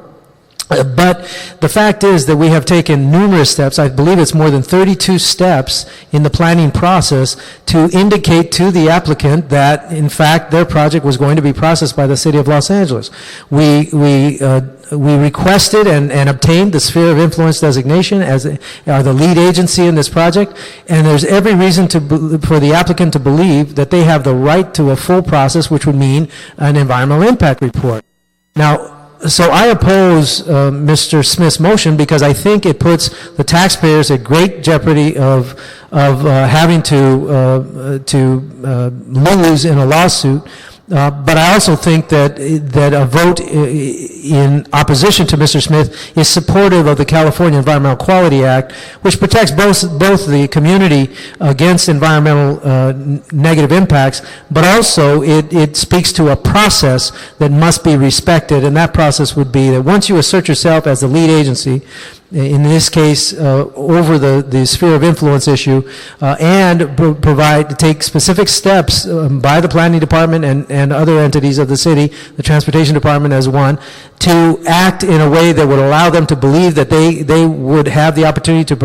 But the fact is that we have taken numerous steps. I believe it's more than 32 steps in the planning process to indicate to the applicant that, in fact, their project was going to be processed by the city of Los Angeles. We requested and obtained the sphere of influence designation as the lead agency in this project, and there's every reason for the applicant to believe that they have the right to a full process, which would mean an environmental impact report. Now, so I oppose Mr. Smith's motion because I think it puts the taxpayers at great jeopardy of having to lose in a lawsuit. But I also think that a vote in opposition to Mr. Smith is supportive of the California Environmental Quality Act, which protects both the community against environmental negative impacts, but also it speaks to a process that must be respected, and that process would be that once you assert yourself as the lead agency, in this case, over the sphere of influence issue, and take specific steps by the planning department and other entities of the city, the transportation department as one, to act in a way that would allow them to believe that they would have the opportunity to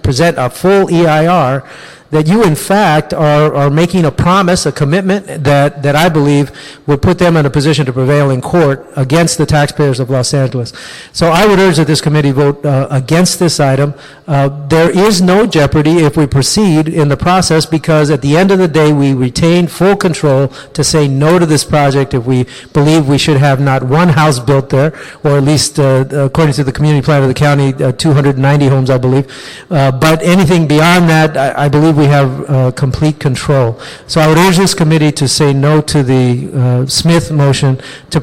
present a full EIR, that you in fact are making a promise, a commitment that I believe would put them in a position to prevail in court against the taxpayers of Los Angeles. So I would urge that this committee vote against this item. There is no jeopardy if we proceed in the process, because at the end of the day we retain full control to say no to this project if we believe we should have not one house built there, or at least according to the community plan of the county, 290 homes I believe. But anything beyond that, I believe we have complete control. So I would urge this committee to say no to the Smith motion, to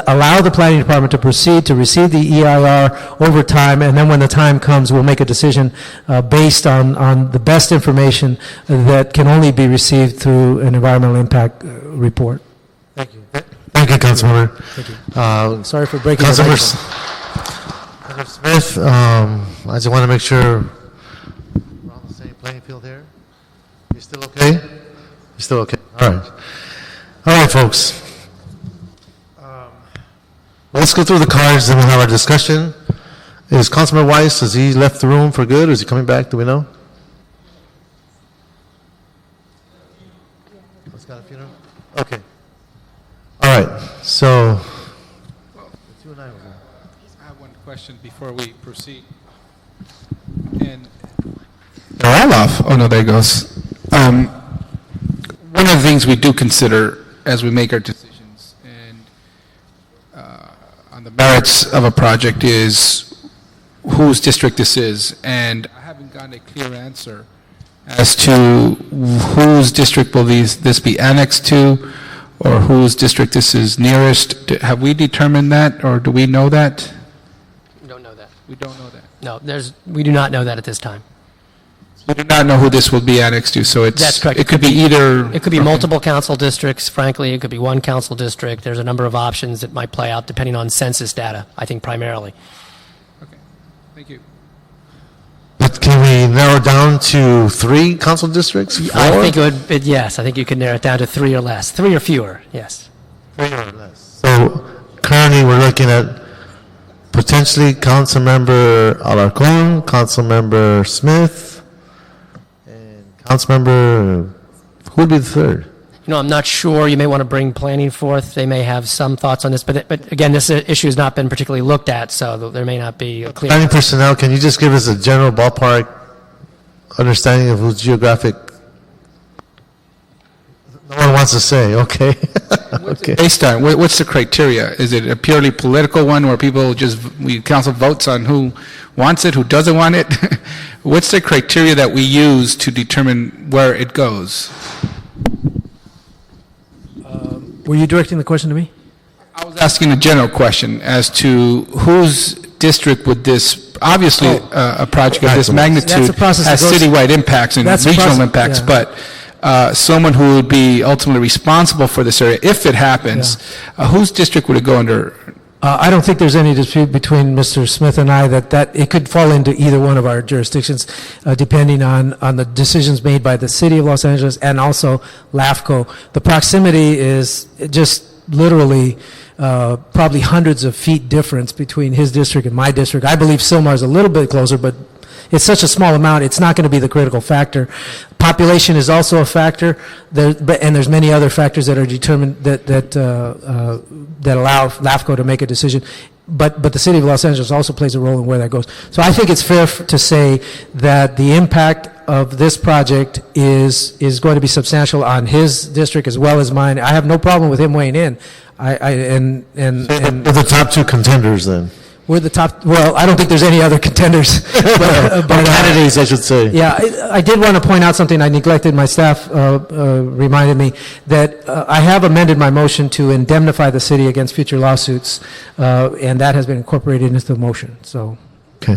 allow the planning department to proceed to receive the EIR over time, and then when the time comes, we'll make a decision based on the best information that can only be received through an environmental impact report.
Thank you. Thank you, Councilmember.
Thank you. Sorry for breaking the
Councilmember
microphone.
Smith, I just want to make sure we're on the same playing field here. You still okay? You still okay? All right. All right, folks. Let's go through the cards, then we'll have our discussion. Is Councilman Weiss, has he left the room for good, or is he coming back? Do we know? He's got a funeral? Okay. All right, so...
I have one question before we proceed. And they're all off. Oh, no, there it goes. One of the things we do consider as we make our decisions and on the merits of a project is whose district this is. And I haven't gotten a clear answer as to whose district will this be annexed to, or whose district this is nearest. Have we determined that, or do we know that?
We don't know that.
We don't know that.
No, we do not know that at this time.
We do not know who this will be annexed to, so
That's correct.
it could be either...
It could be multiple council districts, frankly. It could be one council district. There's a number of options that might play out depending on census data, I think primarily.
Thank you.
But can we narrow down to 3 council districts? 4?
I think yes, I think you could narrow it down to 3 or less. 3 or fewer, yes.
3 or less. So currently, we're looking at potentially Councilmember Alarcon, Councilmember Smith, and Councilmember, who would be the third?
I'm not sure. You may want to bring planning forth. They may have some thoughts on this, but again, this issue has not been particularly looked at, so there may not be a clear...
Planning personnel, can you just give us a general ballpark understanding of who's geographic? No one wants to say, okay. Okay.
Based on, what's the criteria? Is it a purely political one where council votes on who wants it, who doesn't want it? What's the criteria that we use to determine where it goes?
Were you directing the question to me?
I was asking a general question as to whose district would this, obviously, a project of this magnitude has citywide impacts and regional impacts, but someone who would be ultimately responsible for this area, if it happens, whose district would it go under?
I don't think there's any dispute between Mr. Smith and I that it could fall into either one of our jurisdictions, depending on the decisions made by the City of Los Angeles and also LAFCO. The proximity is just literally probably hundreds of feet difference between his district and my district. I believe Sylmar is a little bit closer, but it's such a small amount, it's not going to be the critical factor. Population is also a factor, and there's many other factors that are determined that allow LAFCO to make a decision. But the City of Los Angeles also plays a role in where that goes. So I think it's fair to say that the impact of this project is going to be substantial on his district as well as mine. I have no problem with him weighing in. And
the top 2 contenders then.
We're the top, well, I don't think there's any other contenders. but
candidates, I should say.
Yeah, I did want to point out something I neglected. My staff reminded me that I have amended my motion to indemnify the city against future lawsuits, and that has been incorporated into the motion, so.
Okay.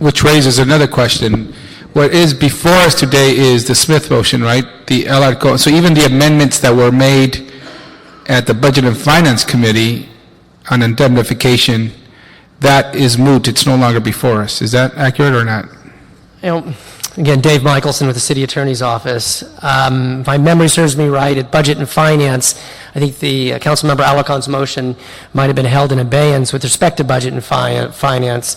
Which raises another question. What is before us today is the Smith motion, right? The LRCO. So even the amendments that were made at the Budget and Finance Committee on indemnification, that is moot. It's no longer before us. Is that accurate or not?
Again, Dave Michelson with the City Attorney's Office. If my memory serves me right, at Budget and Finance, I think the Councilmember Alarcon's motion might have been held in abeyance with respect to Budget and Finance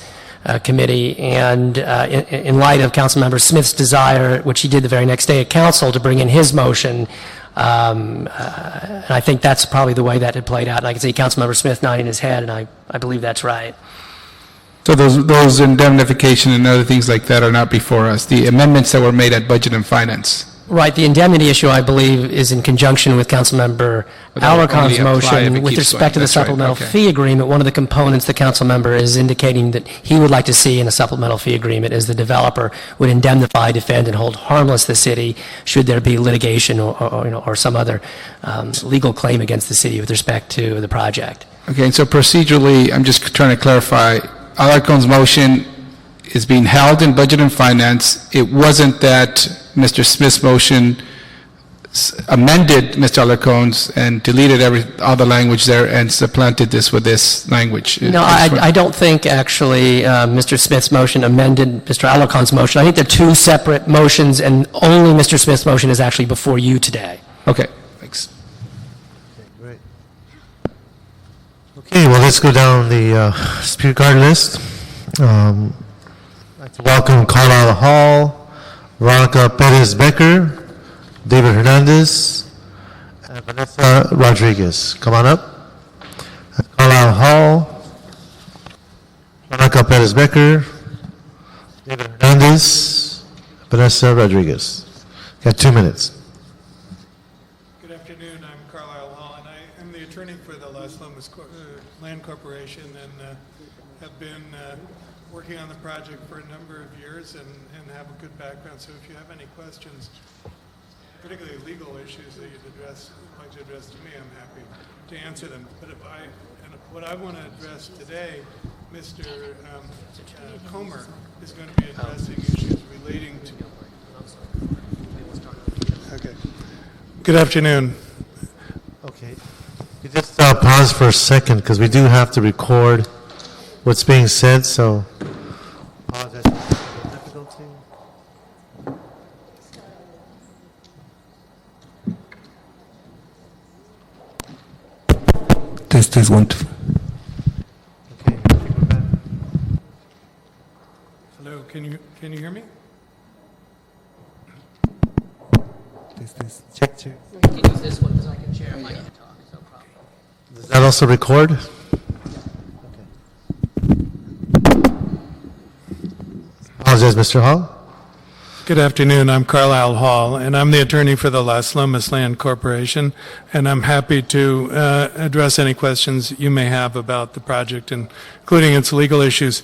Committee, and in light of Councilmember Smith's desire, which he did the very next day at Council, to bring in his motion, and I think that's probably the way that had played out. And I can see Councilmember Smith nodding his head, and I believe that's right.
So those indemnification and other things like that are not before us. The amendments that were made at Budget and Finance.
Right. The indemnity issue, I believe, is in conjunction with Councilmember Alarcon's motion with respect to the supplemental fee agreement. One of the components the council member is indicating that he would like to see in a supplemental fee agreement is the developer would indemnify, defend, and hold harmless the city should there be litigation or some other legal claim against the city with respect to the project.
Okay. And so procedurally, I'm just trying to clarify. Alarcon's motion is being held in Budget and Finance. It wasn't that Mr. Smith's motion amended Mr. Alarcon's and deleted all the language there and supplanted this with this language.
No, I don't think actually Mr. Smith's motion amended Mr. Alarcon's motion. I think they're two separate motions, and only Mr. Smith's motion is actually before you today.
Okay, thanks.
Okay, well, let's go down the speaker card list. I'd like to welcome Carlisle Hall, Veronica Perez-Becker, David Hernandez, and Vanessa Rodriguez. Come on up. Carlisle Hall, Veronica Perez-Becker, David Hernandez, Vanessa Rodriguez. Got 2 minutes.
Good afternoon. I'm Carlisle Hall, and I am the attorney for the Las Lomas Land Corporation, and have been working on the project for a number of years and have a good background. So if you have any questions, particularly legal issues that you'd like to address to me, I'm happy to answer them. But what I want to address today, Mr. Comer is going to be addressing issues relating to. Okay. Good afternoon.
Okay. You just pause for a second because we do have to record what's being said. So. Apologize for the difficulty.
Test 1, 2.
Hello. Can you hear me?
Check 2.
You can use this one because I can share my talk. No problem.
Does that also record? Apologize, Mr. Hall.
Good afternoon. I'm Carlisle Hall, and I'm the attorney for the Las Lomas Land Corporation, and I'm happy to address any questions you may have about the project, including its legal issues.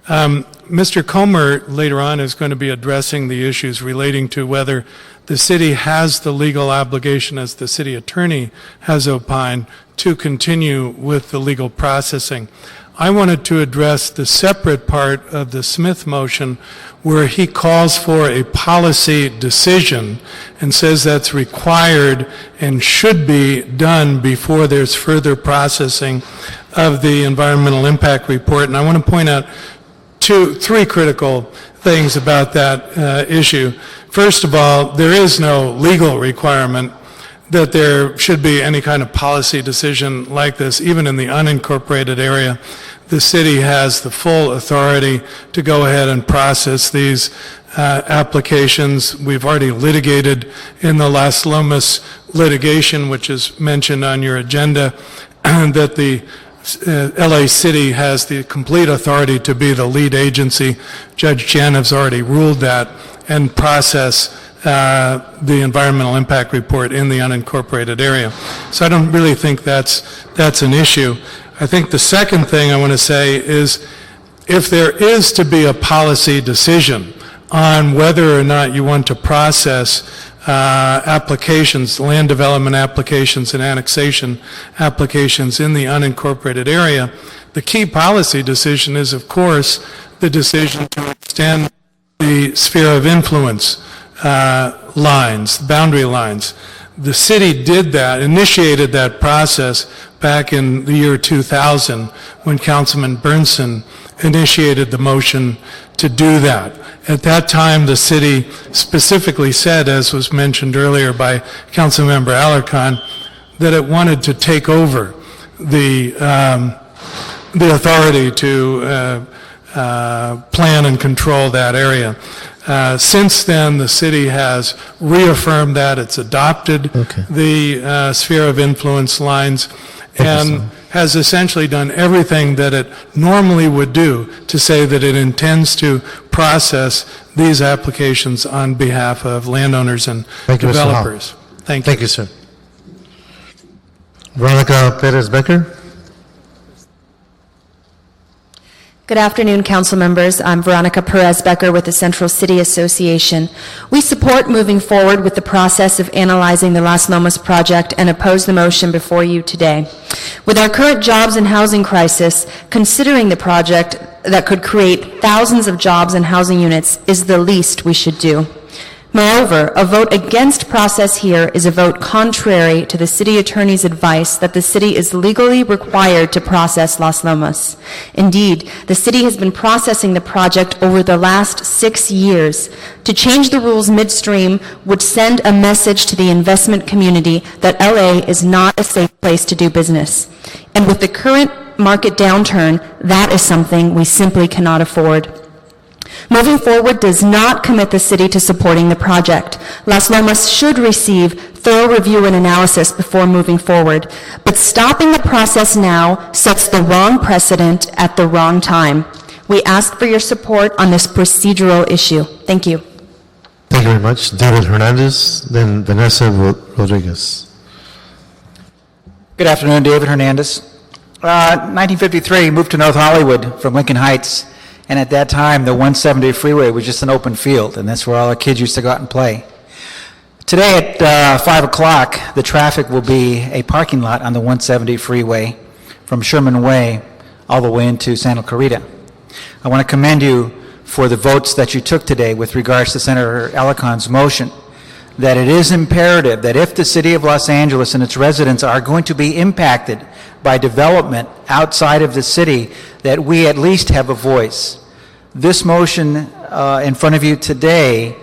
Mr. Comer later on is going to be addressing the issues relating to whether the city has the legal obligation, as the city attorney has opined, to continue with the legal processing. I wanted to address the separate part of the Smith motion where he calls for a policy decision and says that's required and should be done before there's further processing of the environmental impact report. And I want to point out three critical things about that issue. First of all, there is no legal requirement that there should be any kind of policy decision like this, even in the unincorporated area. The city has the full authority to go ahead and process these applications. We've already litigated in the Las Lomas litigation, which is mentioned on your agenda, that the LA City has the complete authority to be the lead agency. Judge Chen has already ruled that and process the environmental impact report in the unincorporated area. So I don't really think that's an issue. I think the second thing I want to say is if there is to be a policy decision on whether or not you want to process applications, land development applications and annexation applications in the unincorporated area, the key policy decision is, of course, the decision to extend the sphere of influence lines, boundary lines. The city did that, initiated that process back in the year 2000 when Councilman Bernson initiated the motion to do that. At that time, the city specifically said, as was mentioned earlier by Councilmember Alarcon, that it wanted to take over the authority to plan and control that area. Since then, the city has reaffirmed that. It's adopted the sphere of influence lines and has essentially done everything that it normally would do to say that it intends to process these applications on behalf of landowners and developers. Thank you.
Thank you, sir. Veronica Perez-Becker.
Good afternoon, council members. I'm Veronica Perez-Becker with the Central City Association. We support moving forward with the process of analyzing the Las Lomas project and oppose the motion before you today. With our current jobs and housing crisis, considering the project that could create thousands of jobs and housing units is the least we should do. Moreover, a vote against process here is a vote contrary to the city attorney's advice that the city is legally required to process Las Lomas. Indeed, the city has been processing the project over the last 6 years. To change the rules midstream would send a message to the investment community that LA is not a safe place to do business. And with the current market downturn, that is something we simply cannot afford. Moving forward does not commit the city to supporting the project. Las Lomas should receive thorough review and analysis before moving forward. But stopping the process now sets the wrong precedent at the wrong time. We ask for your support on this procedural issue. Thank you.
Thank you very much. David Hernandez, then Vanessa Rodriguez.
Good afternoon, David Hernandez. 1953, moved to North Hollywood from Lincoln Heights, and at that time, the 170 freeway was just an open field, and that's where all the kids used to go out and play. Today at 5 o'clock, the traffic will be a parking lot on the 170 freeway from Sherman Way all the way into Santa Clarita. I want to commend you for the votes that you took today with regards to Senator Alicon's motion, that it is imperative that if the city of Los Angeles and its residents are going to be impacted by development outside of the city, that we at least have a voice. This motion in front of you today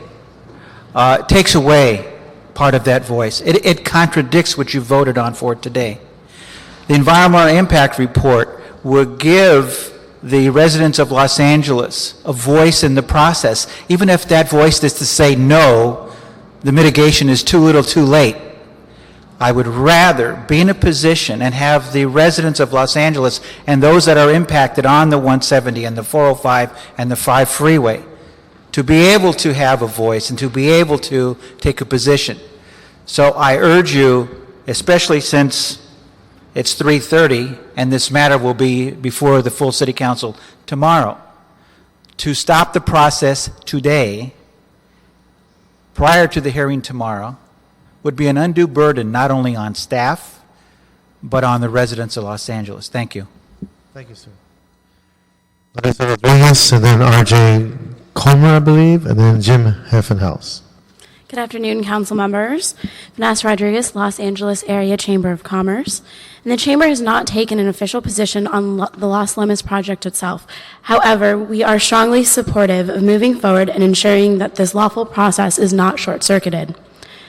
takes away part of that voice. It contradicts what you voted on for today. The Environmental Impact Report would give the residents of Los Angeles a voice in the process, even if that voice is to say no, the mitigation is too little too late. I would rather be in a position and have the residents of Los Angeles and those that are impacted on the 170 and the 405 and the 5 freeway to be able to have a voice and to be able to take a position. So I urge you, especially since it's 3:30 and this matter will be before the full city council tomorrow, to stop the process today prior to the hearing tomorrow would be an undue burden not only on staff, but on the residents of Los Angeles. Thank you.
Thank you, sir. Vanessa Rodriguez, and then R.J. Comer, I believe, and then Jim Heffenhaus.
Good afternoon, council members. Vanessa Rodriguez, Los Angeles Area Chamber of Commerce. And the Chamber has not taken an official position on the Las Lomas project itself. However, we are strongly supportive of moving forward and ensuring that this lawful process is not short-circuited.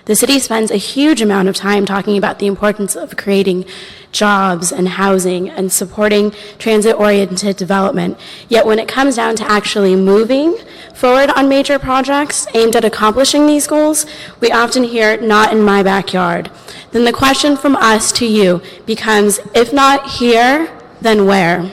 The city spends a huge amount of time talking about the importance of creating jobs and housing and supporting transit-oriented development. Yet when it comes down to actually moving forward on major projects aimed at accomplishing these goals, we often hear, "not in my backyard." Then the question from us to you becomes, if not here, then where?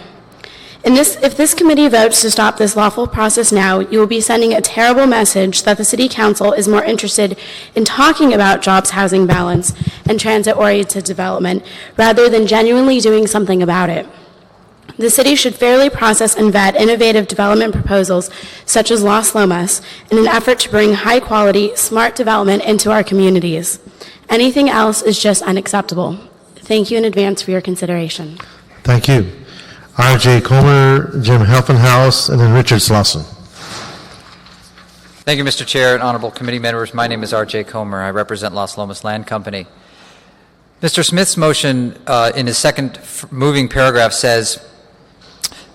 If this committee votes to stop this lawful process now, you will be sending a terrible message that the City Council is more interested in talking about jobs, housing balance, and transit-oriented development rather than genuinely doing something about it. The city should fairly process and vet innovative development proposals such as Las Lomas in an effort to bring high-quality, smart development into our communities. Anything else is just unacceptable. Thank you in advance for your consideration.
Thank you. R.J. Comer, Jim Heffenhaus, and then Richard Slauson.
Thank you, Mr. Chair and honorable committee members. My name is R.J. Comer. I represent Las Lomas Land Company. Mr. Smith's motion in his second moving paragraph says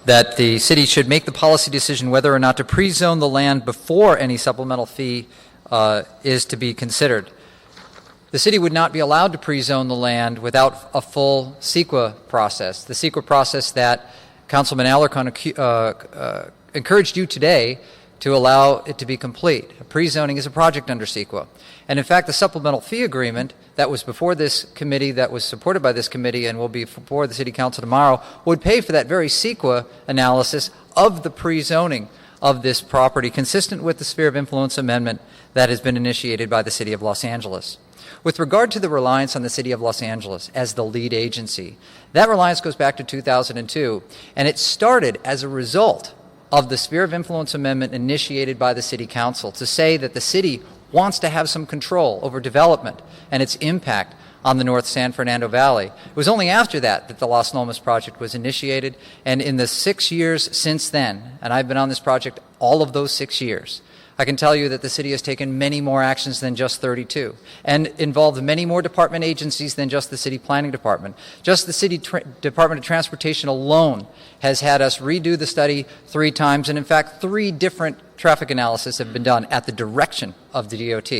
that the city should make the policy decision whether or not to pre-zone the land before any supplemental fee is to be considered. The city would not be allowed to pre-zone the land without a full CEQA process, the CEQA process that Councilman Alarcon encouraged you today to allow it to be complete. Pre-zoning is a project under CEQA. And in fact, the supplemental fee agreement that was before this committee, that was supported by this committee and will be before the City Council tomorrow, would pay for that very CEQA analysis of the pre-zoning of this property, consistent with the Sphere of Influence Amendment that has been initiated by the City of Los Angeles. With regard to the reliance on the City of Los Angeles as the lead agency, that reliance goes back to 2002, and it started as a result of the Sphere of Influence Amendment initiated by the City Council to say that the city wants to have some control over development and its impact on the North San Fernando Valley. It was only after that that the Las Lomas project was initiated, and in the 6 years since then, and I've been on this project all of those 6 years, I can tell you that the city has taken many more actions than just 32 and involved many more department agencies than just the city planning department. Just the city Department of Transportation alone has had us redo the study 3 times, and in fact 3 different traffic analyses have been done at the direction of the DOT.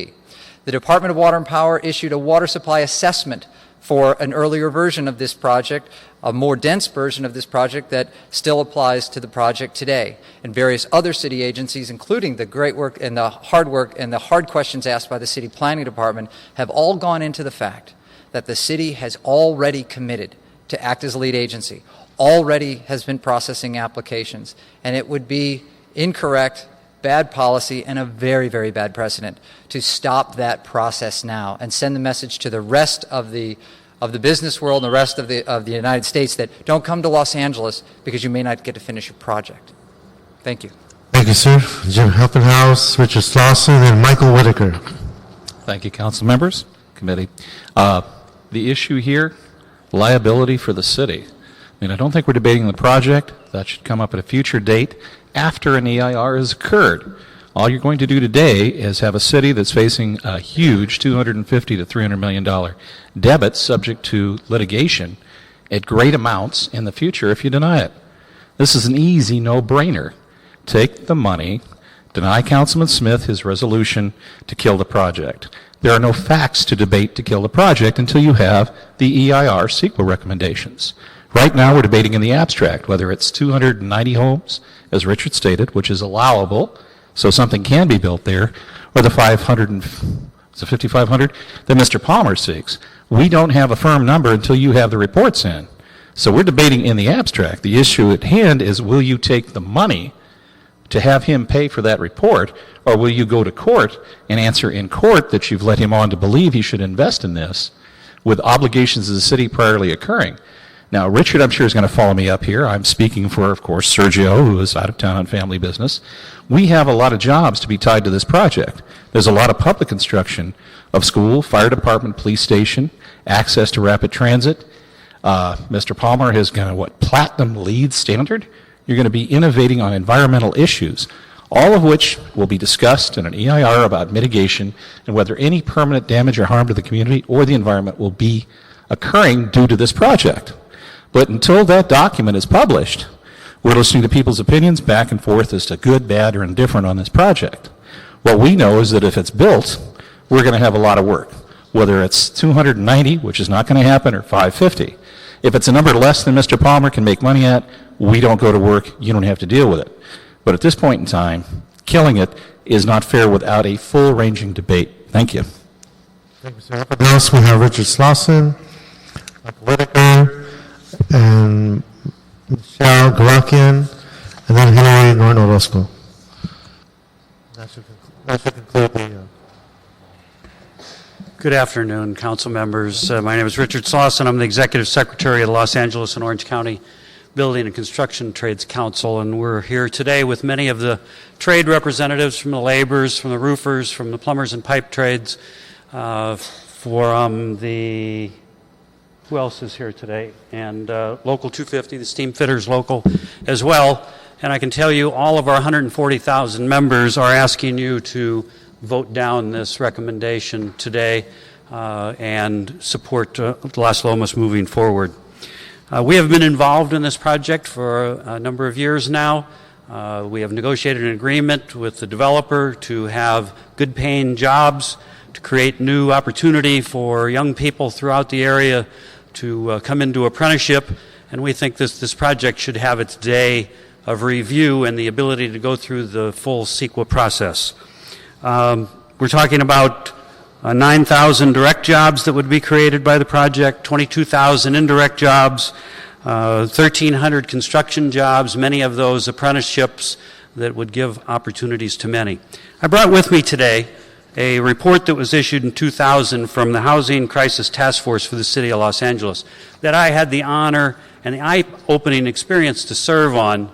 The Department of Water and Power issued a water supply assessment for an earlier version of this project, a more dense version of this project that still applies to the project today. And various other city agencies, including the great work and the hard questions asked by the city planning department, have all gone into the fact that the city has already committed to act as lead agency, already has been processing applications, and it would be incorrect, bad policy, and a very, very bad precedent to stop that process now and send the message to the rest of the business world and the rest of the United States that don't come to Los Angeles because you may not get to finish your project. Thank you.
Thank you, sir. Jim Helpenhaus, Richard Slauson, and Michael Whitaker.
Thank you, council members, committee. The issue here, liability for the city. I mean, I don't think we're debating the project. That should come up at a future date after an EIR has occurred. All you're going to do today is have a city that's facing a huge $250 to $300 million debit subject to litigation at great amounts in the future if you deny it. This is an easy no-brainer. Take the money, deny Councilman Smith his resolution to kill the project. There are no facts to debate to kill the project until you have the EIR CEQA recommendations. Right now we're debating in the abstract whether it's 290 homes, as Richard stated, which is allowable, so something can be built there, or the 5,500 that Mr. Palmer seeks. We don't have a firm number until you have the reports in. So we're debating in the abstract. The issue at hand is, will you take the money to have him pay for that report, or will you go to court and answer in court that you've led him on to believe he should invest in this with obligations of the city priorly occurring? Now, Richard, I'm sure, is going to follow me up here. I'm speaking for, of course, Sergio, who is out of town on family business. We have a lot of jobs to be tied to this project. There's a lot of public construction of school, fire department, police station, access to rapid transit. Mr. Palmer has got a, platinum LEED standard? You're going to be innovating on environmental issues, all of which will be discussed in an EIR about mitigation and whether any permanent damage or harm to the community or the environment will be occurring due to this project. But until that document is published, we're listening to people's opinions back and forth as to good, bad, or indifferent on this project. What we know is that if it's built, we're going to have a lot of work, whether it's 290, which is not going to happen, or 550. If it's a number less than Mr. Palmer can make money at, we don't go to work, you don't have to deal with it. But at this point in time, killing it is not fair without a full-ranging debate. Thank you.
Thank you, sir. Else we have Richard Slauson, Michael Whitaker, and Michelle Galakian, and then Hillary Norton Orozco. That should conclude the...
Good afternoon, council members. My name is Richard Slauson. I'm the Executive Secretary of the Los Angeles and Orange County Building and Construction Trades Council, and we're here today with many of the trade representatives from the laborers, from the roofers, from the plumbers and pipe trades, who else is here today? And Local 250, the steam fitters local as well. And I can tell you all of our 140,000 members are asking you to vote down this recommendation today and support Las Lomas moving forward. We have been involved in this project for a number of years now. We have negotiated an agreement with the developer to have good paying jobs, to create new opportunity for young people throughout the area to come into apprenticeship, and we think this project should have its day of review and the ability to go through the full CEQA process. We're talking about 9,000 direct jobs that would be created by the project, 22,000 indirect jobs, 1,300 construction jobs, many of those apprenticeships that would give opportunities to many. I brought with me today a report that was issued in 2000 from the Housing Crisis Task Force for the City of Los Angeles that I had the honor and the eye-opening experience to serve on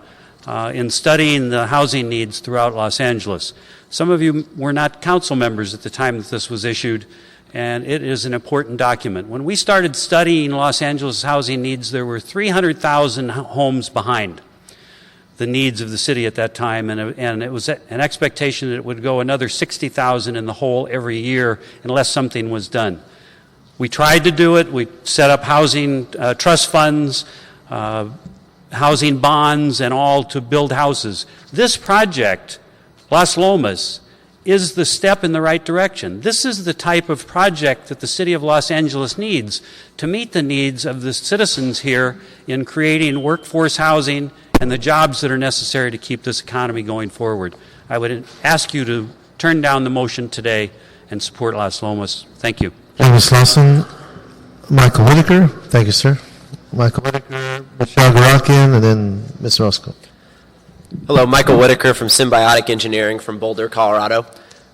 in studying the housing needs throughout Los Angeles. Some of you were not council members at the time that this was issued, and it is an important document. When we started studying Los Angeles housing needs, there were 300,000 homes behind. the needs of the city at that time, and it was an expectation that it would go another 60,000 in the hole every year unless something was done. We tried to do it. We set up housing trust funds, housing bonds, and all to build houses. This project, Las Lomas, is the step in the right direction. This is the type of project that the city of Los Angeles needs to meet the needs of the citizens here in creating workforce housing and the jobs that are necessary to keep this economy going forward. I would ask you to turn down the motion today and support Las Lomas. Thank you.
Thank you, Ms. Lawson. Michael Whitaker. Thank you, sir. Michael Whitaker, Michelle Garakian, and then Ms. Roscoe.
Hello, Michael Whitaker from Symbiotic Engineering from Boulder, Colorado.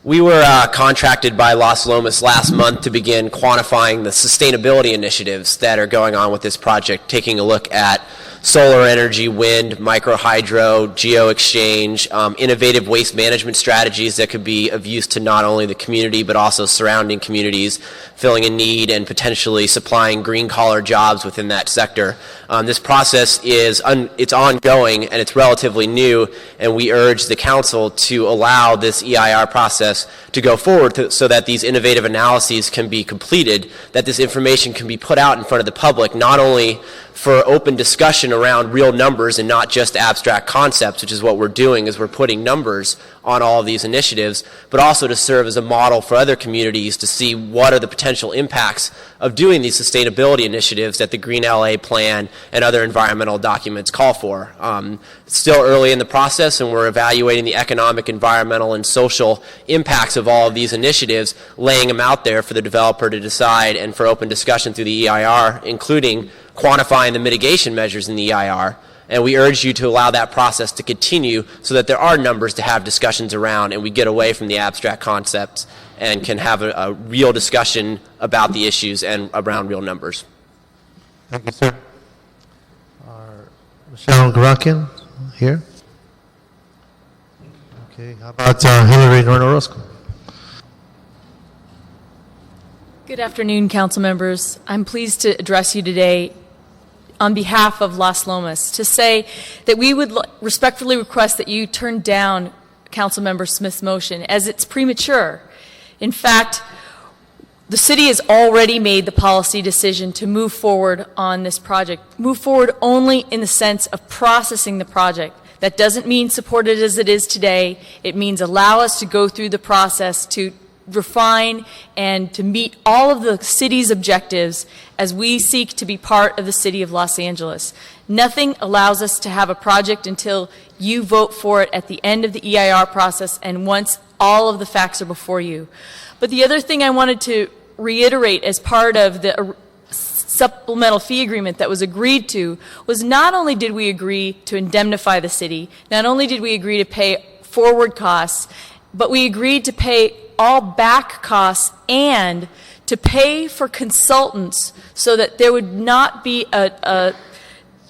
We were contracted by Las Lomas last month to begin quantifying the sustainability initiatives that are going on with this project, taking a look at solar energy, wind, microhydro, geo-exchange, innovative waste management strategies that could be of use to not only the community but also surrounding communities, filling a need and potentially supplying green-collar jobs within that sector. This process is it's ongoing and it's relatively new, and we urge the council to allow this EIR process to go forward so that these innovative analyses can be completed, that this information can be put out in front of the public, not only for open discussion around real numbers and not just abstract concepts, which is what we're doing, is we're putting numbers on all of these initiatives, but also to serve as a model for other communities to see what are the potential impacts of doing these sustainability initiatives that the Green LA Plan and other environmental documents call for. It's still early in the process, and we're evaluating the economic, environmental, and social impacts of all of these initiatives, laying them out there for the developer to decide and for open discussion through the EIR, including quantifying the mitigation measures in the EIR. And we urge you to allow that process to continue so that there are numbers to have discussions around and we get away from the abstract concepts and can have a real discussion about the issues and around real numbers.
Thank you, sir. Michelle Garakian here. Okay, how about Hillary Norton-Orozco?
Good afternoon, council members. I'm pleased to address you today on behalf of Las Lomas to say that we would respectfully request that you turn down Councilmember Smith's motion as it's premature. In fact, the city has already made the policy decision to move forward on this project. Move forward only in the sense of processing the project. That doesn't mean support it as it is today. It means allow us to go through the process to refine and to meet all of the city's objectives as we seek to be part of the city of Los Angeles. Nothing allows us to have a project until you vote for it at the end of the EIR process and once all of the facts are before you. But the other thing I wanted to reiterate as part of the supplemental fee agreement that was agreed to was not only did we agree to indemnify the city, not only did we agree to pay forward costs, but we agreed to pay all back costs and to pay for consultants so that there would not be a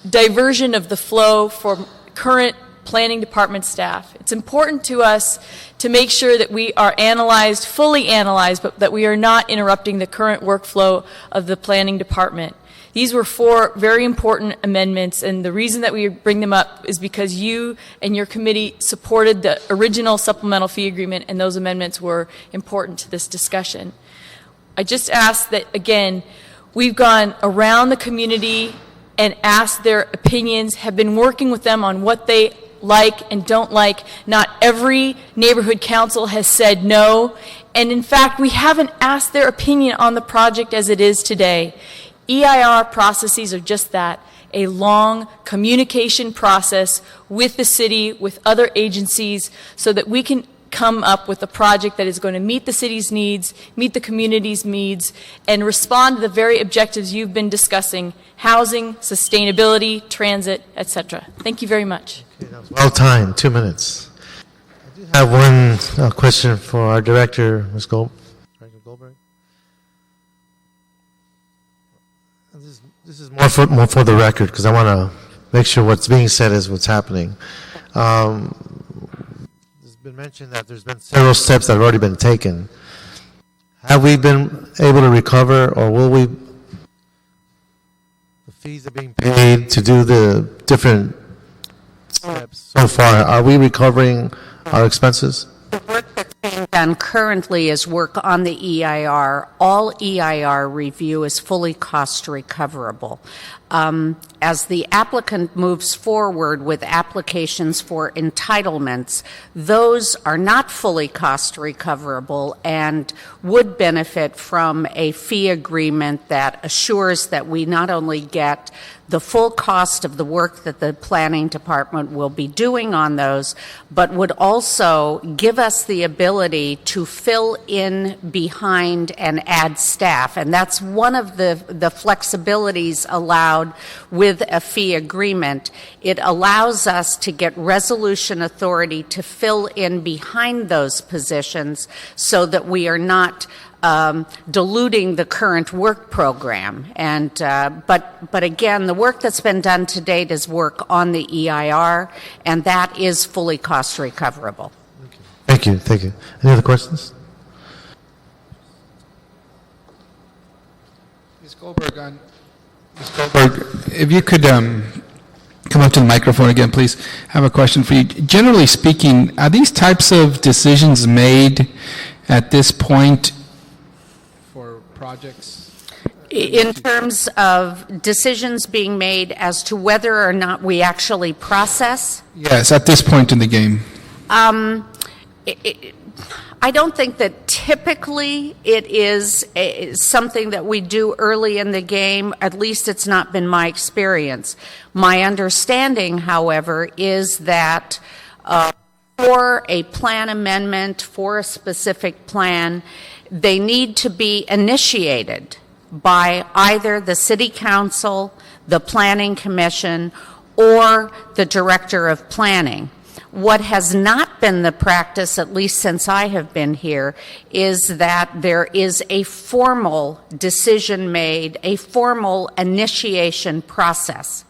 diversion of the flow for current planning department staff. It's important to us to make sure that we are analyzed, fully analyzed, but that we are not interrupting the current workflow of the planning department. These were 4 very important amendments, and the reason that we bring them up is because you and your committee supported the original supplemental fee agreement, and those amendments were important to this discussion. I just ask that, again, we've gone around the community and asked their opinions, have been working with them on what they like and don't like. Not every neighborhood council has said no, and in fact, we haven't asked their opinion on the project as it is today. EIR processes are just that, a long communication process with the city, with other agencies, so that we can come up with a project that is going to meet the city's needs, meet the community's needs, and respond to the very objectives you've been discussing: housing, sustainability, transit, etc. Thank you very much.
Okay, that was well timed, 2 minutes. I do have one question for our director, Ms. Goldberg. This is more for the record, because I want to make sure what's being said is what's happening. It's been mentioned that there's been several steps that have already been taken. Have we been able to recover, or will we? The fees are being paid to do the different steps so far? Are we recovering our expenses?
Being done currently is work on the EIR. All EIR review is fully cost recoverable. As the applicant moves forward with applications for entitlements, those are not fully cost recoverable and would benefit from a fee agreement that assures that we not only get the full cost of the work that the planning department will be doing on those, but would also give us the ability to fill in behind and add staff. And that's one of the flexibilities allowed with a fee agreement. It allows us to get resolution authority to fill in behind those positions so that we are not diluting the current work program. And but again, the work that's been done to date is work on the EIR, and that is fully cost recoverable.
Thank you. Thank you. Any other questions?
Ms. Goldberg, if you could come up to the microphone again, please. I have a question for you. Generally speaking, are these types of decisions made at this point for projects?
In terms of decisions being made as to whether or not we actually process?
Yes, at this point in the game.
I don't think that typically it is something that we do early in the game. At least it's not been my experience. My understanding, however, is that for a plan amendment, for a specific plan, they need to be initiated by either the City Council, the Planning Commission, or the Director of Planning. What has not been the practice, at least since I have been here, is that there is a formal decision made, a formal initiation process.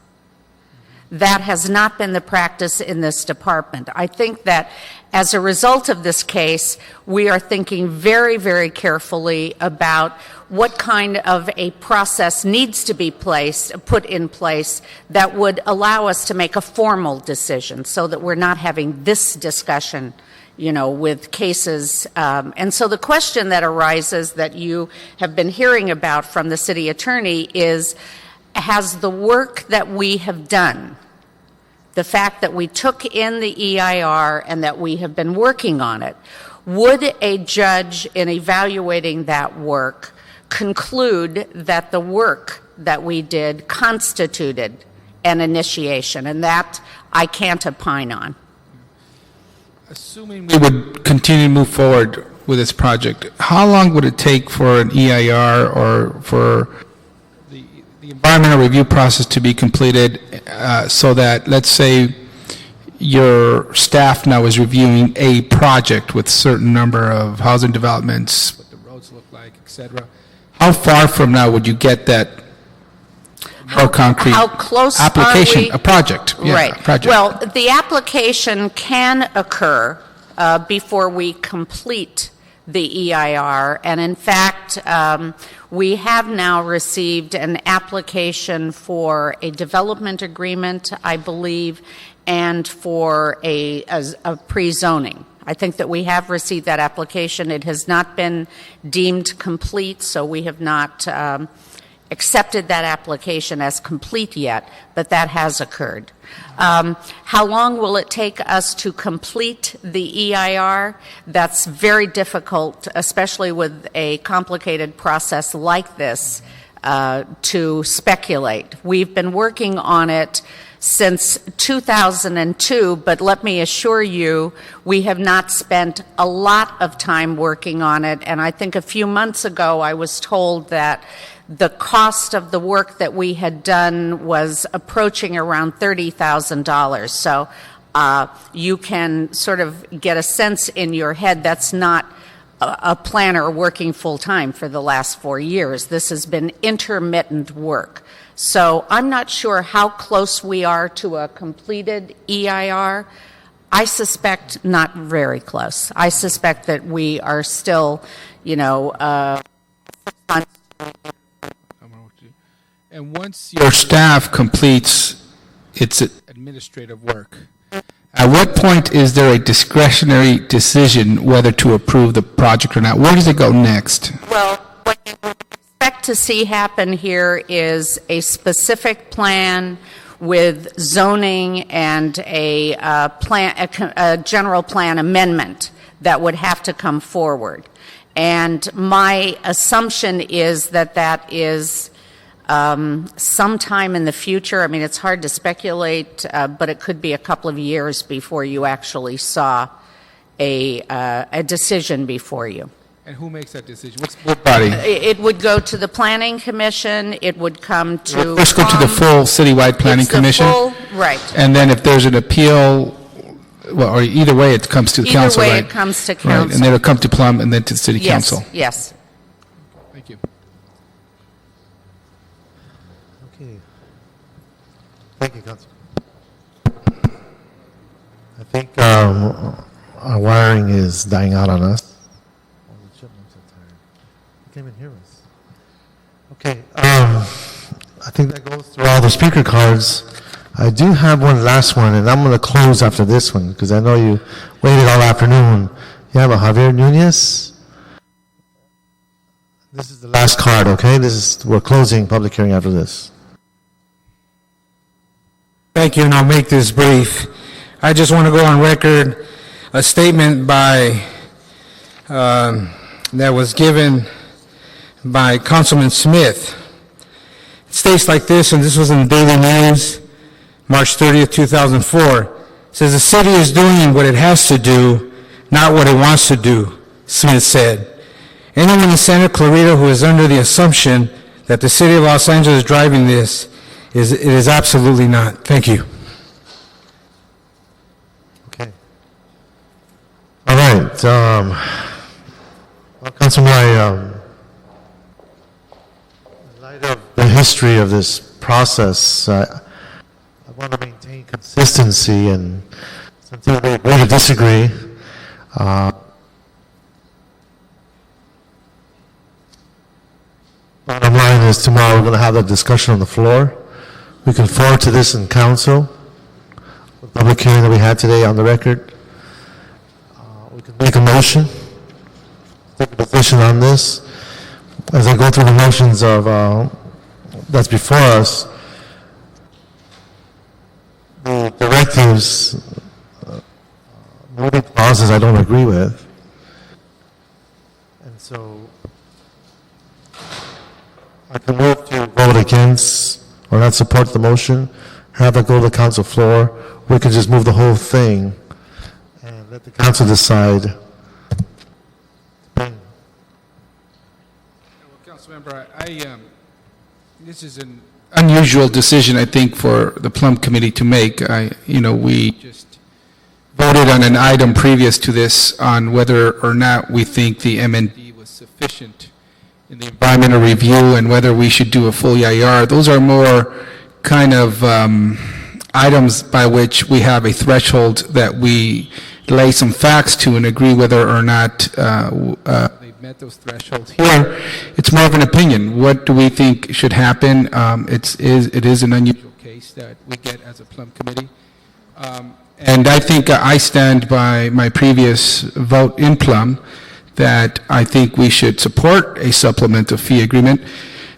That has not been the practice in this department. I think that as a result of this case, we are thinking very, very carefully about what kind of a process needs to be put in place that would allow us to make a formal decision so that we're not having this discussion, you know, with cases. And so the question that arises that you have been hearing about from the city attorney is, has the work that we have done, the fact that we took in the EIR and that we have been working on it, would a judge in evaluating that work conclude that the work that we did constituted an initiation? And that I can't opine on.
Assuming we would continue to move forward with this project, how long would it take for an EIR or for the environmental review process to be completed so that, let's say, your staff now is reviewing a project with certain number of housing developments, what the roads look like, et cetera? How far from now would you get that more concrete
how close
application,
are we?
a project? Yeah,
Right.
a project.
Well, the application can occur before we complete the EIR, and in fact, we have now received an application for a development agreement, I believe, and for a pre-zoning. I think that we have received that application. It has not been deemed complete, so we have not accepted that application as complete yet, but that has occurred. How long will it take us to complete the EIR? That's very difficult, especially with a complicated process like this, to speculate. We've been working on it since 2002, but let me assure you, we have not spent a lot of time working on it. And I think a few months ago, I was told that the cost of the work that we had done was approaching around $30,000. So you can sort of get a sense in your head that's not a planner working full-time for the last 4 years. This has been intermittent work. So I'm not sure how close we are to a completed EIR. I suspect not very close. I suspect that we are still, you know,
And once your staff completes its administrative work, At what point is there a discretionary decision whether to approve the project or not? Where does it go next?
Well, what you would expect to see happen here is a specific plan with zoning and a general plan amendment that would have to come forward. And my assumption is that that is sometime in the future. I mean, it's hard to speculate, but it could be a couple of years before you actually saw a decision before you.
And who makes that decision? What body?
It would go to the Planning Commission. It would come to...
First go to the full citywide planning commission?
Right.
And then if there's an appeal, well, or either way, it comes to the council, right?
Either way, it comes to
Right,
council.
and then it'll come to Plum and then to the city council.
Yes.
Thank you.
Okay. Thank you, Council. I think our wiring is dying out on us. Oh, the chipmunks are tired. They can't even hear us. Okay. I think that goes through all the speaker cards. I do have one last one, and I'm going to close after this one because I know you waited all afternoon. You have a Javier Nunez. This is the last card, okay? We're closing public hearing after this.
Thank you, and I'll make this brief. I just want to go on record, a statement by, that was given by Councilman Smith. It states like this, and this was in the Daily News, March 30th, 2004. It says, the city is doing what it has to do, not what it wants to do, Smith said. Anyone in Santa Clarita who is under the assumption that the city of Los Angeles is driving this, it is absolutely not. Thank you.
Okay. All right. Well, Councilman, in light of the history of this process, I want to maintain consistency, and something we agree to disagree. Bottom line is tomorrow we're going to have that discussion on the floor. We can forward to this in council, the public hearing that we had today on the record. We can make a motion, take a position on this. As I go through the motions of that's before us, the directives, moving clauses I don't agree with. And so I can move to vote against or not support the motion, have it go to the council floor. We can just move the whole thing and let the council decide.
Councilmember, this is an unusual decision, I think, for the Plum Committee to make. We just voted on an item previous to this on whether or not we think the MND was sufficient in the environmental review and whether we should do a full EIR. Those are more kind of items by which we have a threshold that we lay some facts to and agree whether or not they've met those thresholds. Here, it's more of an opinion. What do we think should happen? It is an unusual case that we get as a Plum Committee. And I think I stand by my previous vote in Plum that I think we should support a supplemental fee agreement.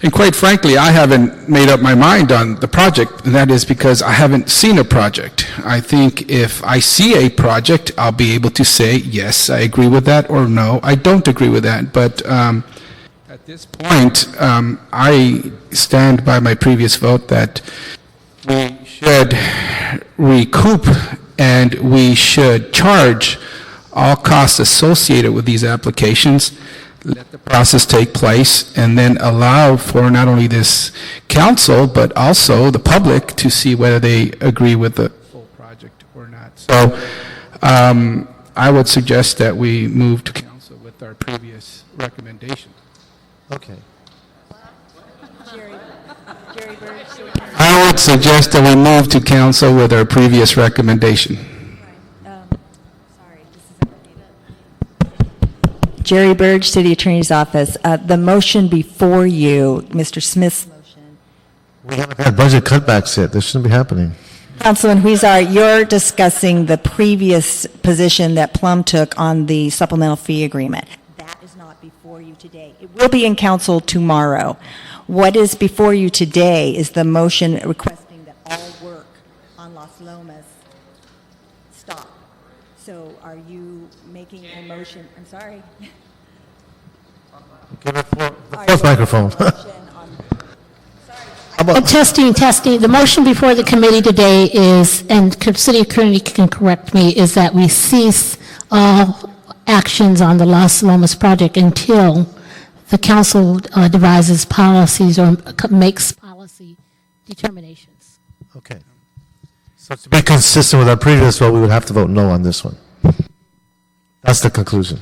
And quite frankly, I haven't made up my mind on the project, and that is because I haven't seen a project. I think if I see a project, I'll be able to say, yes, I agree with that, or no, I don't agree with that. But at this point, I stand by my previous vote that we should recoup and we should charge all costs associated with these applications, let the process take place, and then allow for not only this council, but also the public to see whether they agree with the full project or not. So I would suggest that we move to council with our previous recommendation.
Okay.
I would suggest that we move to council with our previous recommendation.
Jerry Burge, City Attorney's Office. The motion before you, Mr. Smith's motion.
We haven't had budget cutbacks yet. This shouldn't be happening.
Councilman Huizar, you're discussing the previous position that Plum took on the supplemental fee agreement. That is not before you today. It will be in council tomorrow. What is before you today is the motion requesting that all work on Las Lomas stop. So are you making a motion? I'm sorry.
Give it the fourth microphone.
Testing. The motion before the committee today is, and city attorney can correct me, is that we cease all actions on the Las Lomas project until the council devises policies or makes policy determinations.
Okay. So to be consistent with our previous vote, we would have to vote no on this one. That's the conclusion.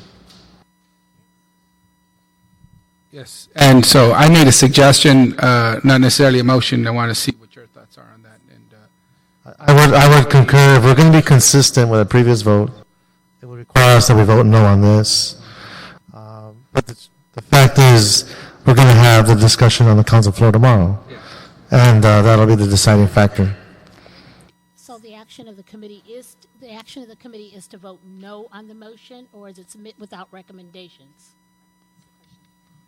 Yes, and so I made a suggestion, not necessarily a motion. I want to see what your thoughts are on that. And
I would concur. If we're going to be consistent with a previous vote, it would require us that we vote no on this. But the fact is, we're going to have the discussion on the council floor tomorrow, and that'll be the deciding factor.
So the action of the committee is to vote no on the motion, or is it submit without recommendations?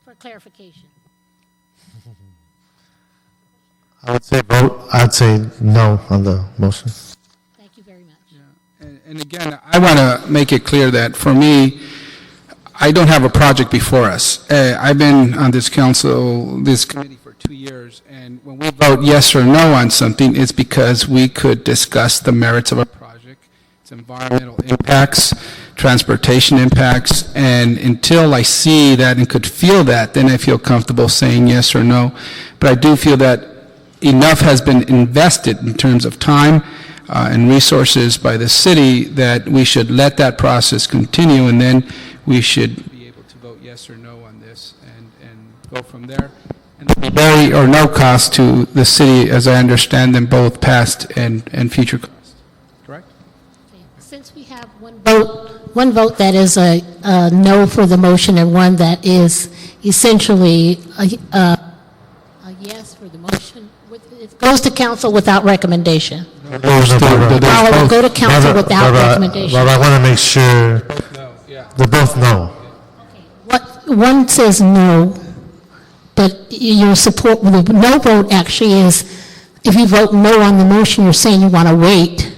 For clarification.
I would say vote. I'd say no on the motion.
Thank you very much.
And again, I want to make it clear that for me, I don't have a project before us. I've been on this committee for 2 years, and when we vote yes or no on something, it's because we could discuss the merits of a project, its environmental impacts, transportation impacts, and until I see that and could feel that, then I feel comfortable saying yes or no. But I do feel that enough has been invested in terms of time and resources by the city that we should let that process continue, and then we should be able to vote yes or no on this and go from there. And there'll be very or no cost to the city, as I understand them, both past and future costs. Correct?
Since we have one vote that is a no for the motion and one that is essentially a yes for the motion, it goes to council without recommendation. It will go to council without recommendation.
Well, I want to make sure they're both no.
One says no, but your support, the no vote actually is, if you vote no on the motion, you're saying you want to wait.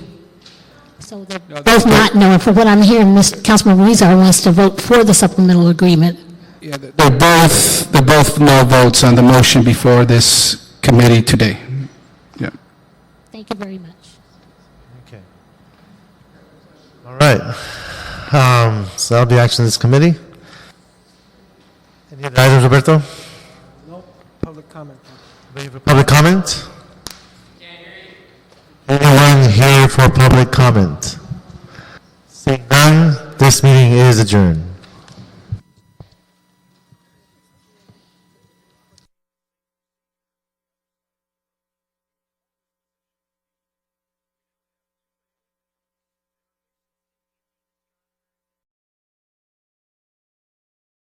So they're both not no. And for what I'm hearing, Councilman Huizar wants to vote for the supplemental agreement.
Yeah, they're both no votes on the motion before this committee today. Yeah.
Thank you very much.
Okay. All right. So that'll be action of this committee. Any other items, Roberto?
No public comment.
Ready for public comment? Anyone here for public comment? Seeing none, this meeting is adjourned.